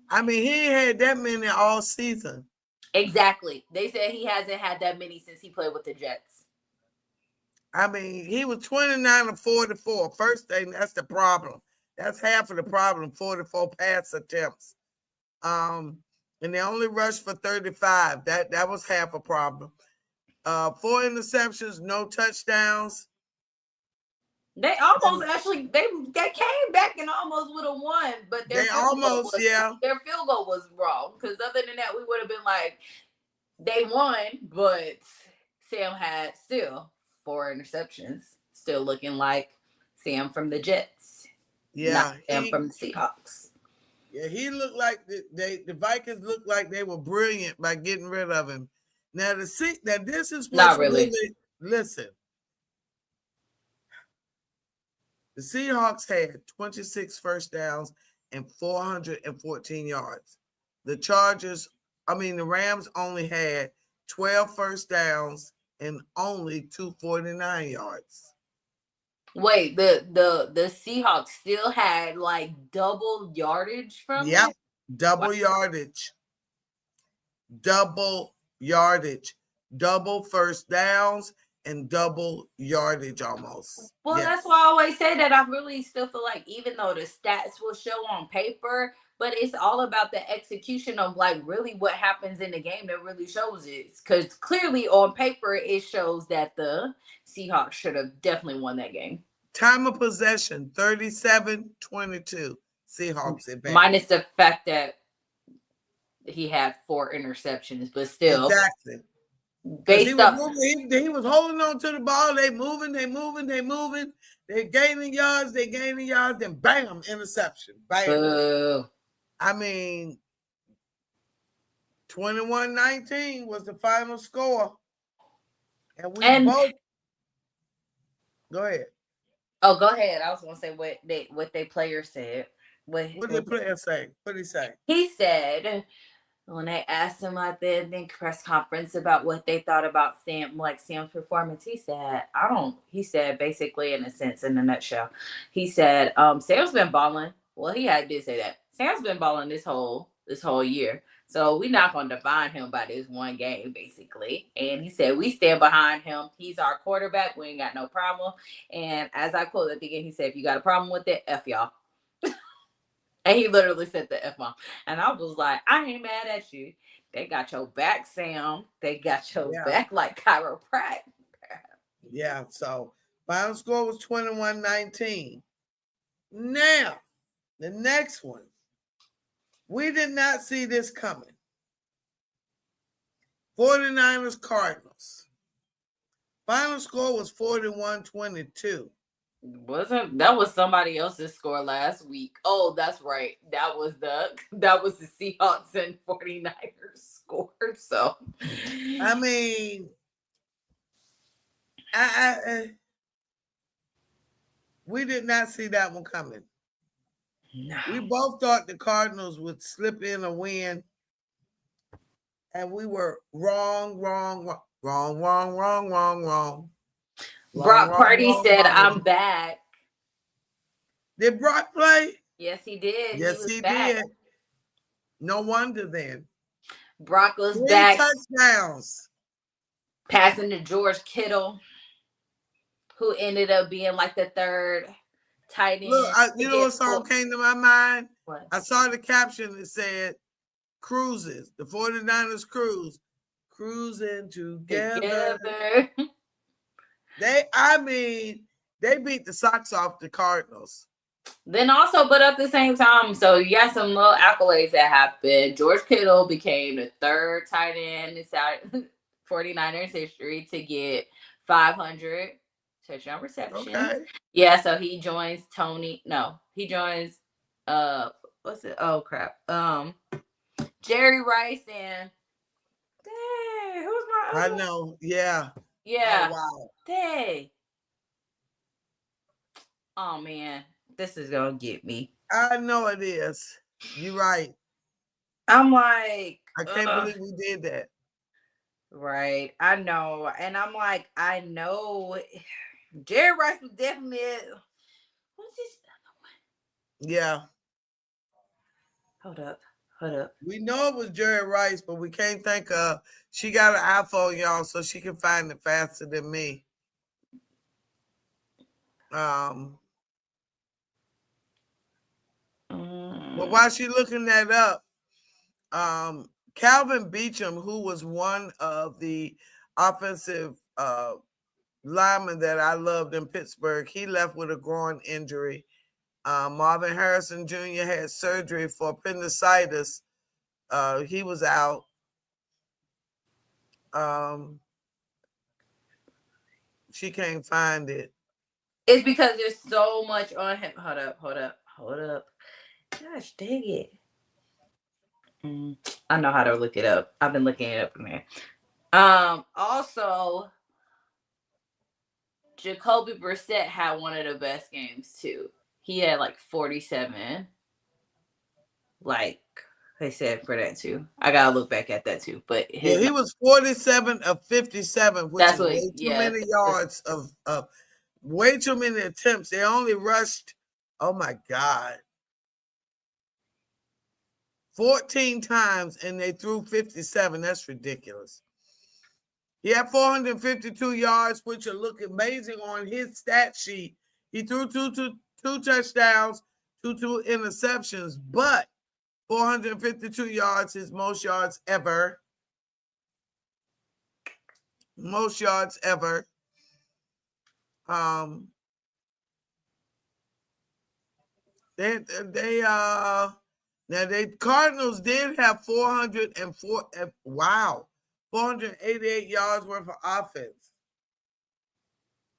I mean, he ain't had that many all season. Exactly. They said he hasn't had that many since he played with the Jets. I mean, he was 29 of 44. First thing, that's the problem. That's half of the problem, 44 pass attempts. And they only rushed for 35. That was half a problem. 4 interceptions, no touchdowns. They almost actually they came back and almost would have won, but their field goal was wrong. Because other than that, we would have been like, they won, but Sam had still 4 interceptions, still looking like Sam from the Jets. Yeah, not Sam from the Seahawks. Yeah, he looked like the Vikings looked like they were brilliant by getting rid of him. Now this is what's Not really. Listen. The Seahawks had 26 first downs and 414 yards. The Rams only had 12 first downs and only 249 yards. Wait, the Seahawks still had like double yardage from Yep, it? double yardage. Double yardage. Double first downs and double yardage almost. Well, that's why I always say that I really still feel like even though the stats will show on paper, but it's all about the execution of like really what happens in the game that really shows it. Because clearly on paper, it shows that the Seahawks should have definitely won that game. Time of possession, 37-22. Seahawks advance. Minus the fact that he had 4 interceptions, but still. Exactly. He was holding on to the ball. They moving. They're gaining yards, then bam, interception. Bam. I mean, 21-19 was the final score. And both. Go ahead. Oh, go ahead. I was gonna say what they players said. What What did the player say? What did he say? he said when they asked him at the press conference about what they thought about Sam's performance, he said, I don't, he said basically in a sense, in a nutshell, he said, Sam's been balling. Well, did say that. Sam's been balling this whole year. So we're not gonna define him by this one game, basically. And he said, we stand behind him. He's our quarterback. We ain't got no problem. And as I quote at the end, he said, if you got a problem with it, F y'all. And he literally said the F bomb. And I was like, I ain't mad at you. They got your back, Sam. They got your back like chiropractic. Yeah, so final score was 21-19. Now, the next one. We did not see this coming. 49ers Cardinals. Final score was 41-22. That was somebody else's score last week. Oh, that's right. That was the Seahawks and 49ers score. So I mean, we did not see that one coming. No. We both thought the Cardinals would slip in a win, and we were wrong. Brock Purdy said, "I'm back." Did Brock play? Yes, he did. Yes, he did. No wonder then. Brock was back. Touchdowns. Passing to George Kittle, who ended up being like the third tight end. Look, you know what song came to my mind? What? I saw the caption that said, "Cruises." The 49ers cruise. Cruising together. They beat the socks off the Cardinals. Then also, but at the same time, so you got some little accolades that happened. George Kittle became the third tight end in 49ers history to get 500 touchdown receptions. Okay. Yeah, so he joins what's it? Oh crap. Jerry Rice and dang, who's my I know, yeah. Yeah. Oh, wow. Dang. Oh man, this is gonna get me. I know it is. You're right. I'm like, I can't believe we did that. Right. I know. And I'm like, I know Jerry Rice was definitely what's this other one? Yeah. Hold up. We know it was Jerry Rice, but we can't think of. She got an iPhone, y'all, so she can find it faster than me. But while she's looking that up, Calvin Beecham, who was one of the offensive linemen that I loved in Pittsburgh, he left with a groin injury. Marvin Harrison Jr. had surgery for appendicitis. He was out. She can't find it. It's because there's so much on him. Hold up. Gosh, dang it. I know how to look it up. I've been looking it up in there. Also, Jacoby Brissett had one of the best games too. He had like 47. Like they said for that too. I gotta look back at that too. But he was 47 of 57, which is way too many yards of way too many attempts. They only rushed, oh my God, 14 times and they threw 57. That's ridiculous. He had 452 yards, which will look amazing on his stat sheet. He threw two touchdowns, two interceptions, but 452 yards, his most yards ever. Most yards ever. The Cardinals did have 488 yards worth of offense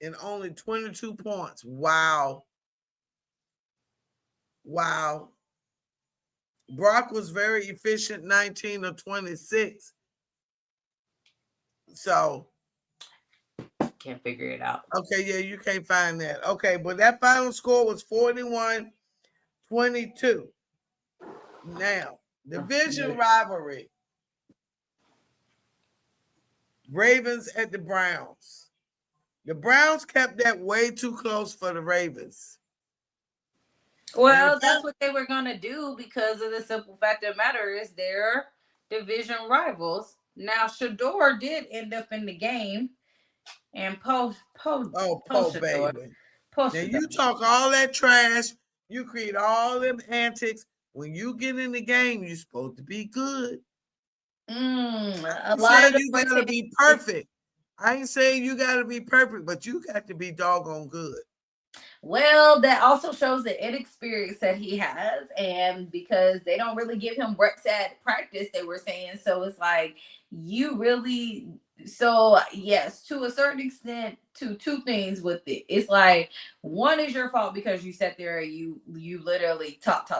and only 22 points. Wow. Brock was very efficient, 19 of 26. So can't figure it out. Okay, yeah, you can't find that. Okay, but that final score was 22. Now, division rivalry. Ravens at the Browns. The Browns kept that way too close for the Ravens. Well, that's what they were gonna do because of the simple fact of the matter is they're division rivals. Now Shador did end up in the game, and Baby. Now Shador. you talk all that trash, you create all them antics. When you get in the game, you're supposed to be good. A lot of you gotta be perfect. I ain't saying you gotta be perfect, but you got to be doggone good. Well, that also shows the inexperience that he has, and because they don't really give him reps at practice, they were saying. So it's like you really. So yes, to a certain extent, to two things with it. It's like one is your fault because you sat there and you literally talk,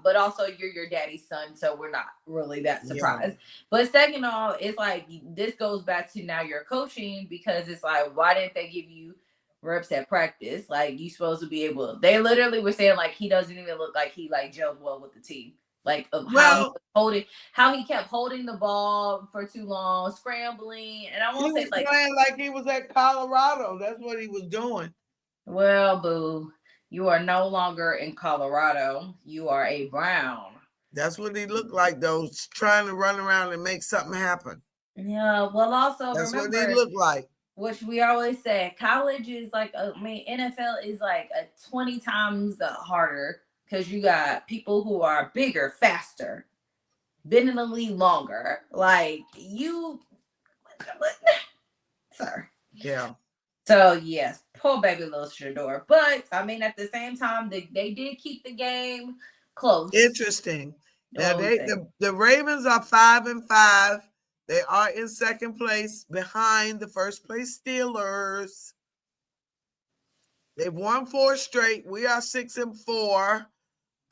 but also you're your daddy's son, so we're not really that surprised. Yeah. But second of all, it's like this goes back to now your coaching because it's like why didn't they give you reps at practice? Like you supposed to be able. They literally were saying like he doesn't even look like he like gelled well with the team. Like how he kept holding the ball for too long, scrambling, and I won't say like playing like he was at Colorado. That's what he was doing. Well, boo, you are no longer in Colorado. You are a Brown. That's what he looked like, though, trying to run around and make something happen. Yeah. Well, also that's remember what he looked like. Which we always say, college is like NFL is like 20 times harder because you got people who are bigger, faster, been in the league longer. Like you, sir. Yeah. So yes, poor baby little Shador. But I mean, at the same time, they did keep the game close. Interesting. Now the Ravens are 5-5. They are in second place behind the first place Steelers. They've won 4 straight. We are 6-4.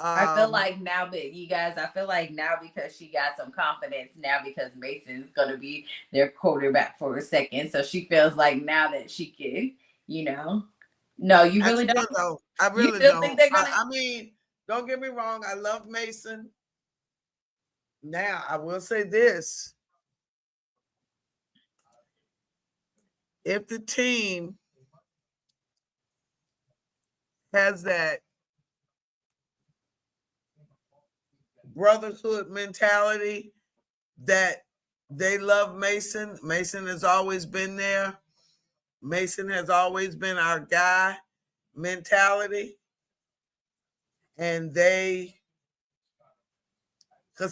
I feel like now, but you guys, I feel like now because she got some confidence now because Mason's going to be their quarterback for a second. So she feels like now that she can, no, you really don't. Though. I really don't. Think they're gonna... I mean, don't get me wrong. I love Mason. Now, I will say this. If the team has that brotherhood mentality that they love Mason. Mason has always been there. Mason has always been our guy mentality. And because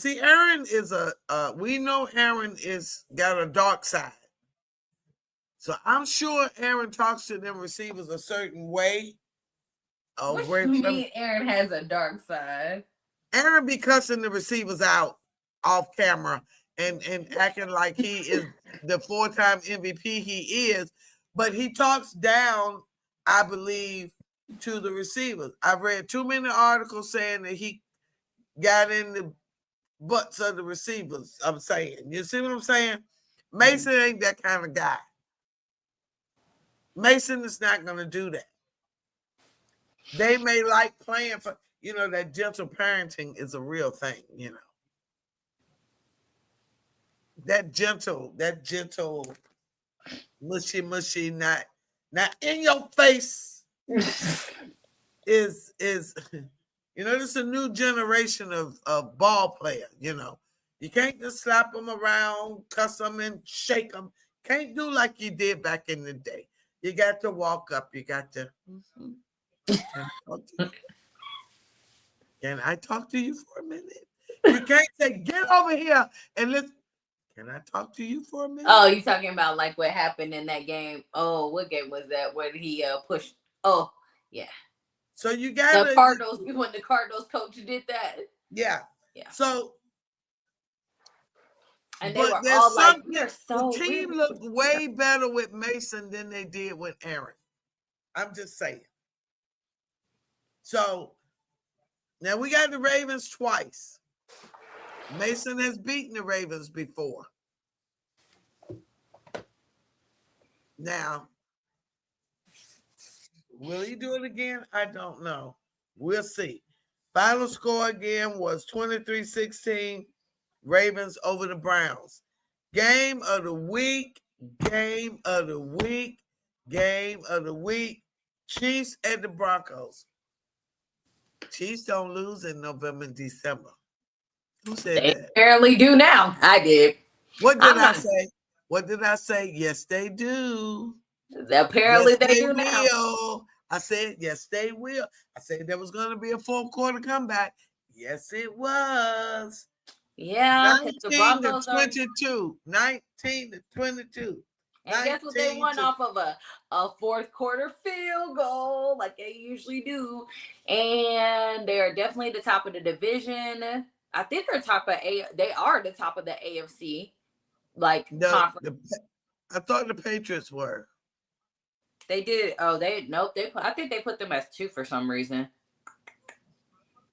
see, Aaron is we know Aaron is got a dark side. So I'm sure Aaron talks to them receivers a certain way. What do you mean Aaron has a dark side? Aaron be cussing the receivers out off camera and acting like he is the 4-time MVP he is, but he talks down, I believe, to the receivers. I've read too many articles saying that he got in the butts of the receivers. I'm saying, you see what I'm saying? Mason ain't that kind of guy. Mason is not going to do that. They may like playing for, that gentle parenting is a real thing, That gentle, mushy, not in your face is this is a new generation of ball players, You can't just slap them around, cuss them and shake them. Can't do like you did back in the day. You got to walk up. You got to. Can I talk to you for a minute? You can't say, get over here and let's. Can I talk to you for a minute? Oh, you talking about like what happened in that game? Oh, what game was that? When he pushed? Oh, yeah. So you got the Cardinals. When the Cardinals coach did that. Yeah. So. And they were all like, "We're so." The team looked way better with Mason than they did with Aaron. I'm just saying. So now we got the Ravens twice. Mason has beaten the Ravens before. Now, will he do it again? I don't know. We'll see. Final score again was 23-16, Ravens over the Browns. Game of the week, game of the week, game of the week. Chiefs at the Broncos. Chiefs don't lose in November and December. Who said They that? apparently do now. I did. What did I'm I not. say? What did I say? Yes, they do. Apparently Yes, they they do now. will. I said, yes, they will. I said there was going to be a fourth quarter comeback. Yes, it was. Yeah, because the 19 to Broncos are. 22. 19 to 22. And guess what? They 19 won to off of a fourth quarter field goal, like they usually do. And they're definitely the top of the division. I think they're top of They are the top of the AFC, like conference. I thought the Patriots were. They did. Oh, nope. I think they put them as 2 for some reason.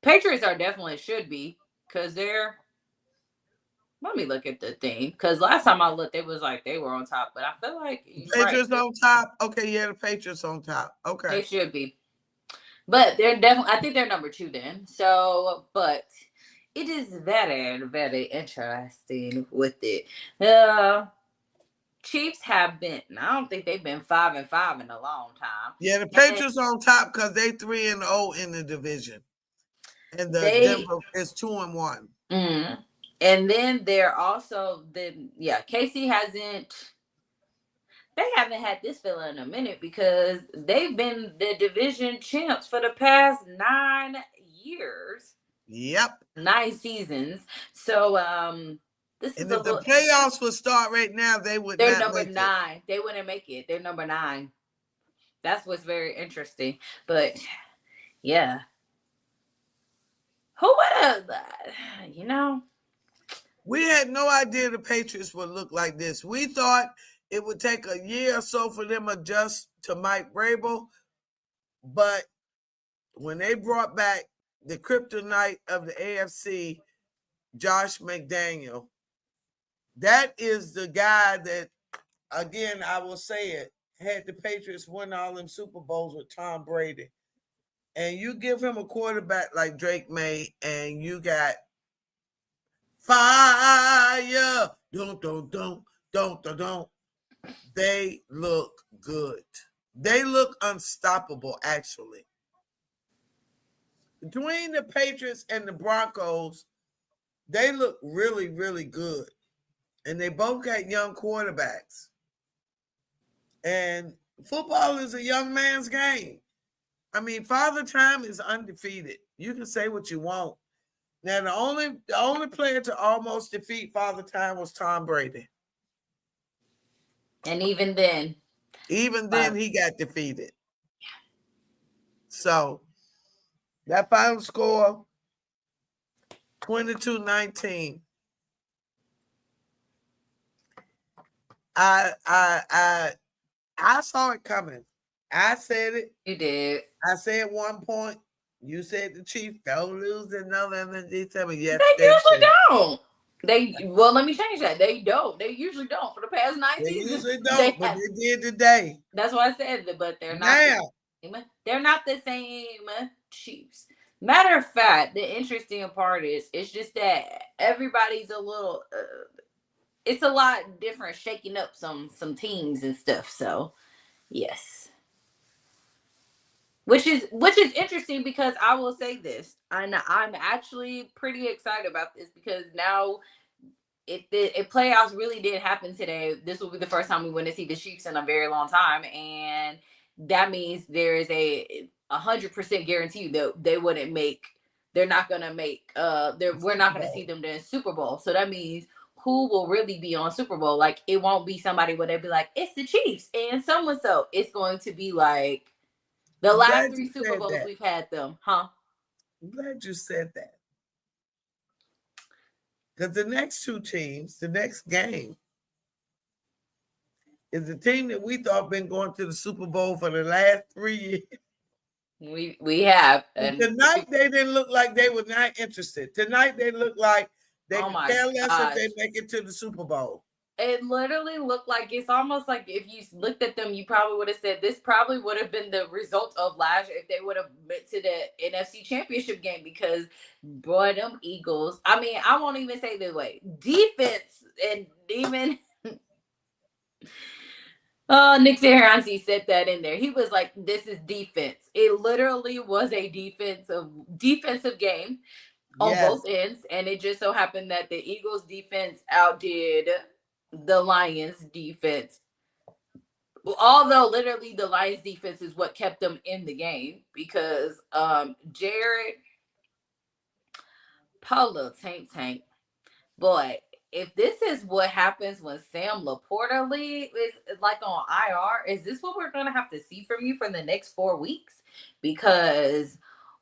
Patriots are definitely should be because they're. Let me look at the thing because last time I looked, they was like they were on top, but I feel like Patriots on top. Okay, yeah, the Patriots on top. Okay, they should be, but they're definitely. I think they're number 2 then. So, but it is very, very interesting with it. The Chiefs have been. I don't think they've been 5-5 in a long time. Yeah, the Patriots on top because they 3-0 in the division, and the Denver is 2-1. And then they're also Casey they haven't had this fella in a minute because they've been the division champs for the past 9 years. Yep. 9 seasons. So this and is if the playoffs would start right now, they're number 9. They wouldn't make it. They're number 9. That's what's very interesting. But yeah. Who would have we had no idea the Patriots would look like this. We thought it would take a year or so for them to adjust to Mike Vrabel. But when they brought back the kryptonite of the AFC, Josh McDaniel, that is the guy that, again, I will say it, had the Patriots win all them Super Bowls with Tom Brady. And you give him a quarterback like Drake May, and you got fire. Don't. They look good. They look unstoppable, actually. Between the Patriots and the Broncos, they look really, really good. And they both got young quarterbacks. And football is a young man's game. I mean, Father Time is undefeated. You can say what you want. Now, the only player to almost defeat Father Time was Tom Brady. And even then he got defeated. So that final score, 22-19. I saw it coming. I said it. You did. I said 1 point. You said the Chiefs don't lose another in December. Yes, they usually don't. Let me change that. They don't. They usually don't for the past 9 seasons. They usually don't, but they did today. That's why I said that, but they're not. They're not the same Chiefs. Matter of fact, the interesting part is it's just that everybody's a little. It's a lot different, shaking up some teams and stuff. So, yes. Which is interesting because I will say this. I'm actually pretty excited about this because now if playoffs really did happen today, this will be the first time we win to see the Chiefs in a very long time. And that means there is a 100% guarantee that they wouldn't make, they're not going to make, we're not going to see them in Super Bowl. So that means who will really be on Super Bowl? Like, it won't be somebody where they'll be like, it's the Chiefs and so. It's going to be like, the last 3 Super Bowls we've had them, huh? I'm glad you said that. Because the next 2 teams, the next game, is the team that we thought been going to the Super Bowl for the last 3 years. We have. And tonight they didn't look like they were not interested. Tonight they look like they could care less if they make it to the Super Bowl. It literally looked like, it's almost like if you looked at them, you probably would have said this probably would have been the result of last year if they would have went to the NFC Championship game, because boy, them Eagles. I mean, I won't even say the way defense, and even Nick Sirianni said that in there. He was like, "This is defense." It literally was a defensive game on Yes. both ends, and it just so happened that the Eagles defense outdid the Lions defense. Although literally the Lions defense is what kept them in the game, because Jared Polo Tank, boy, if this is what happens when Sam Laporta is like on IR, is this what we're gonna have to see from you for the next 4 weeks? Because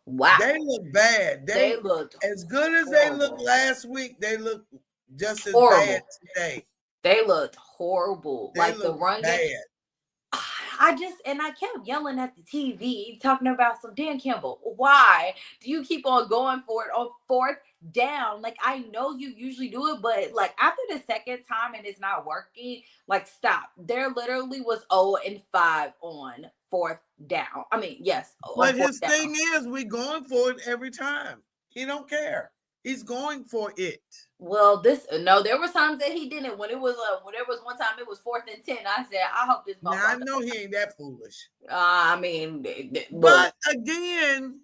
wow, they look bad. They looked as good as horrible. they looked last week. They look just as Horrible. bad today. They looked horrible. They like look the run bad. game. I kept yelling at the TV talking about some Dan Campbell. Why do you keep on going for it on fourth down? Like, I know you usually do it, but like after the second time and it's not working, like stop. There literally was 0-5 on fourth down. I mean, yes. But his thing is, we going for it every time. He don't care. He's going for it. Well, there were times that he didn't. When there was one time it was 4th and 10. I said, I hope this ball. Now I know he ain't that foolish. I mean, but again,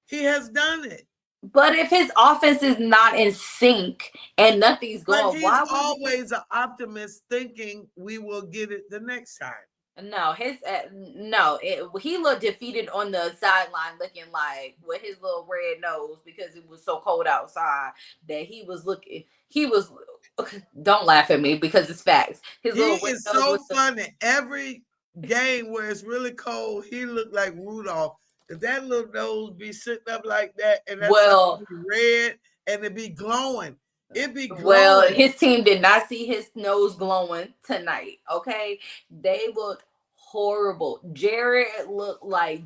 he has done it. But if his offense is not in sync and nothing's going, he's always an optimist, thinking we will get it the next time. No, he looked defeated on the sideline, looking like with his little red nose, because it was so cold outside that he was looking. Don't laugh at me because it's facts. His he is so funny. Every game where it's really cold, he looked like Rudolph. That little nose be sitting up like that, and that's red, and it be glowing. It be glowing. Well, his team did not see his nose glowing tonight. Okay, they looked horrible. Jared looked like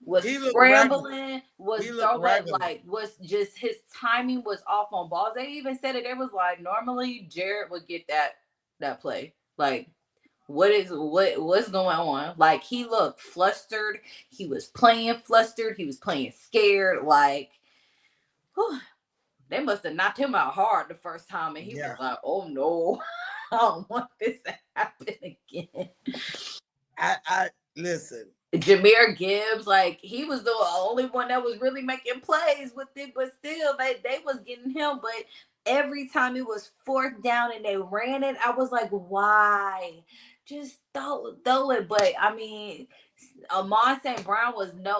was scrambling, was throwing, like was just his timing was off on balls. They even said it. It was like normally Jared would get that play. Like, what's going on? Like, he looked flustered. He was playing flustered. He was playing scared. Like, whew. They must have knocked him out hard the first time, and he was like, "Oh no, I don't want this to happen again." I listen. Jahmyr Gibbs, like, he was the only one that was really making plays with it, but still, they was getting him. But every time it was 4th down and they ran it, I was like, "Why? Just throw it." But I mean, Amon St. Brown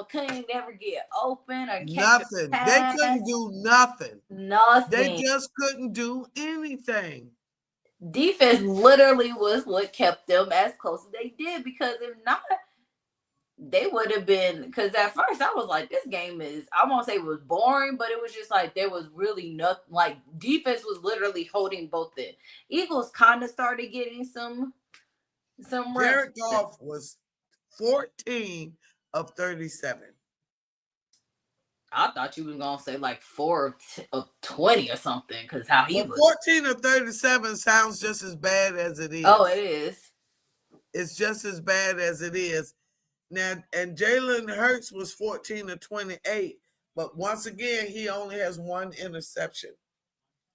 couldn't ever get open or catch nothing. They couldn't do nothing. Nothing. They just couldn't do anything. Defense literally was what kept them as close as they did, because if not, they would have been. Because at first I was like, this game is, I won't say it was boring, but it was just like there was really nothing. Like, defense was literally holding both the Eagles kind of started getting some reps. Jared Goff was 14 of 37. I thought you was gonna say like 4 of 20 or something, because how he was. 14 of 37 sounds just as bad as it is. Oh, it is. It's just as bad as it is. Now, and Jalen Hurts was 14 of 28, but once again, he only has 1 interception.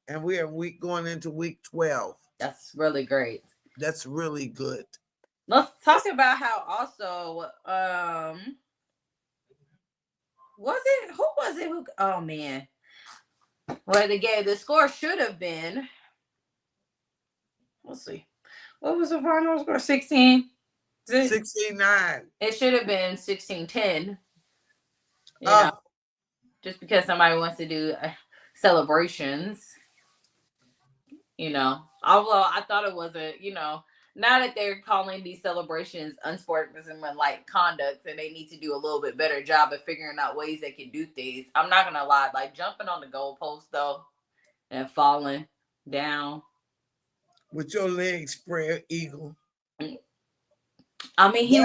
And we are going into week 12. That's really great. That's really good. Let's talk about how also oh man. Well, the score should have been, let's see. What was the final score? 16? 16-9. It should have been 16-10. You know, just because somebody wants to do celebrations. You know, although I thought it was now that they're calling these celebrations unsportsmanlike conduct, and they need to do a little bit better job of figuring out ways they can do things. I'm not gonna lie, like jumping on the goalpost though and falling down with your legs spread eagle. I mean, he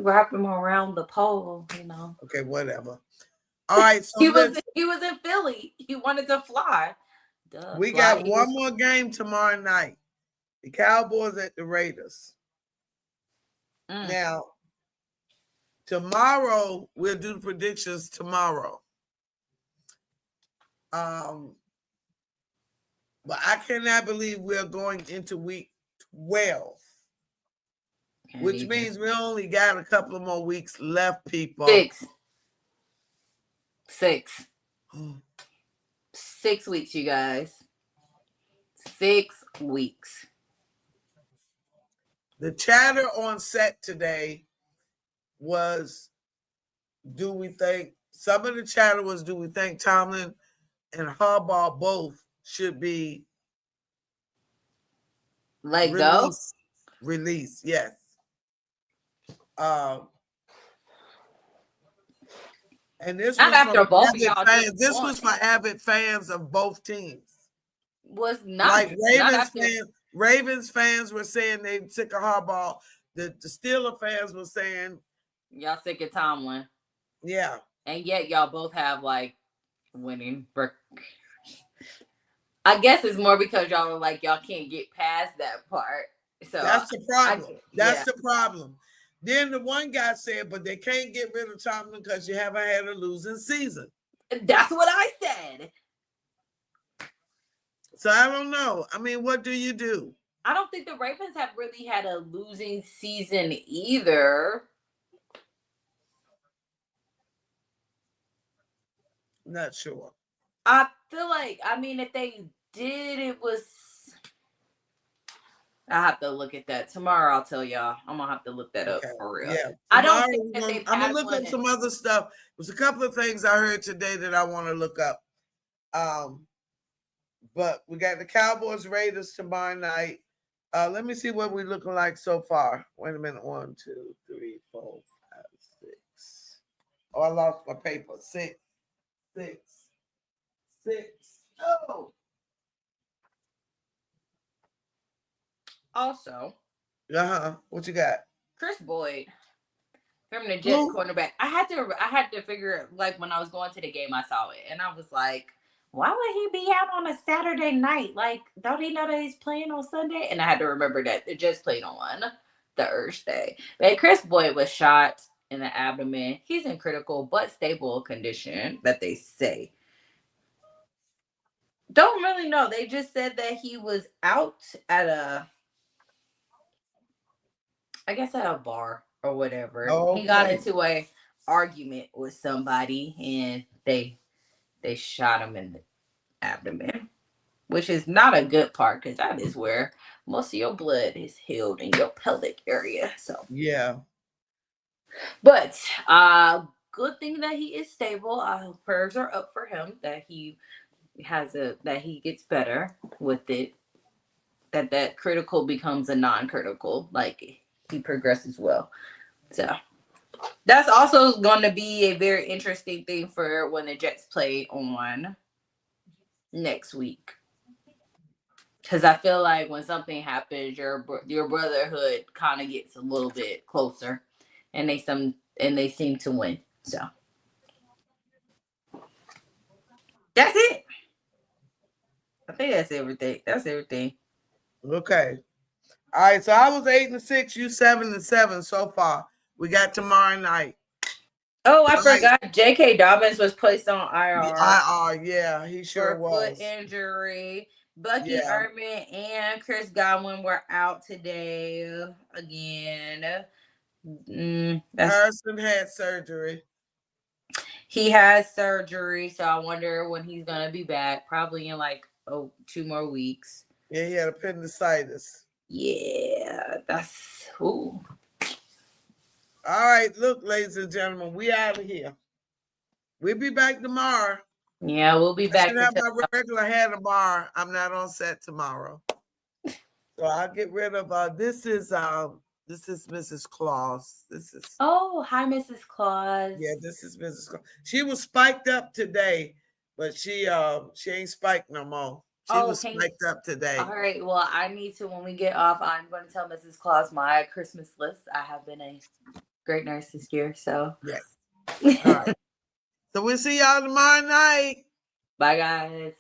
wrapped him around the pole, you know. Okay, whatever. All right, so he was in Philly. He wanted to fly. Duh. We Fly got Eagles. one more game tomorrow night. The Cowboys at the Raiders. Now, tomorrow, we'll do the predictions tomorrow. But I cannot believe we're going into week 12. Which means we only got a couple of more weeks left, people. 6 weeks, you guys. 6 weeks. The chatter on set today was, do we think, some of the chatter was, do we think Tomlin and Harbaugh both should be let go? Release, yes. And this not was after both of y'all fans. This was for avid fans of both teams. Was not like Ravens fans. Ravens fans were saying they sick of Harbaugh. The Steeler fans were saying y'all sick of Tomlin. Yeah. And yet y'all both have like winning. I guess it's more because y'all are like y'all can't get past that part. So that's the problem. That's the problem. Then the one guy said, but they can't get rid of Tomlin because you haven't had a losing season. That's what I said. So I don't know. I mean, what do you do? I don't think the Ravens have really had a losing season either. Not sure. I feel like, I mean, if they did, it was... I have to look at that. Tomorrow I'll tell y'all. I'm going to have to look that up for real. Yeah. I don't think that they've I'm going to look up some other stuff. There's a couple of things I heard today that I want to look up. But we got the Cowboys Raiders tomorrow night. Let me see what we're looking like so far. Wait a minute. 1, 2, 3, 4, 5, 6. Oh, I lost my paper. 6. Oh. Also. What you got? Chris Boyd. From the Jets cornerback. I had to figure, like, when I was going to the game, I saw it. And I was like, why would he be out on a Saturday night? Like, don't he know that he's playing on Sunday? And I had to remember that the Jets played on Thursday. But Chris Boyd was shot in the abdomen. He's in critical but stable condition, that they say. Don't really know. They just said that he was out at a bar or whatever. Okay. He got into a argument with somebody and they shot him in the abdomen, which is not a good part because that is where most of your blood is held in your pelvic area. So yeah. But good thing that he is stable. Prayers are up for him that he gets better with it. That critical becomes a non-critical, like he progresses well. So that's also going to be a very interesting thing for when the Jets play on next week. Because I feel like when something happens, your brotherhood kind of gets a little bit closer, and they seem to win. So that's it. I think that's everything. Okay. All right. So I was 8-6. You 7-7 so far. We got tomorrow night. Oh, I forgot. J.K. Dobbins was placed on IR. Yeah, he sure was. Foot injury. Bucky Irvin and Chris Godwin were out today again. Harrison had surgery. He has surgery, so I wonder when he's gonna be back. Probably in 2 more weeks. Yeah, he had appendicitis. Yeah, that's All right, look, ladies and gentlemen, we out of here. We'll be back tomorrow. Yeah, we'll be back. I should have my regular hair tomorrow. I'm not on set tomorrow, so I'll get rid of. This is Mrs. Claus. Hi, Mrs. Claus. Yeah, this is Mrs. Claus. She was spiked up today, but she ain't spiked no more. She was spiked up today. All right. Well, I need to, when we get off, I'm going to tell Mrs. Claus my Christmas list. I have been a great nurse this year, so. Yes. All right. So we'll see y'all tomorrow night. Bye, guys.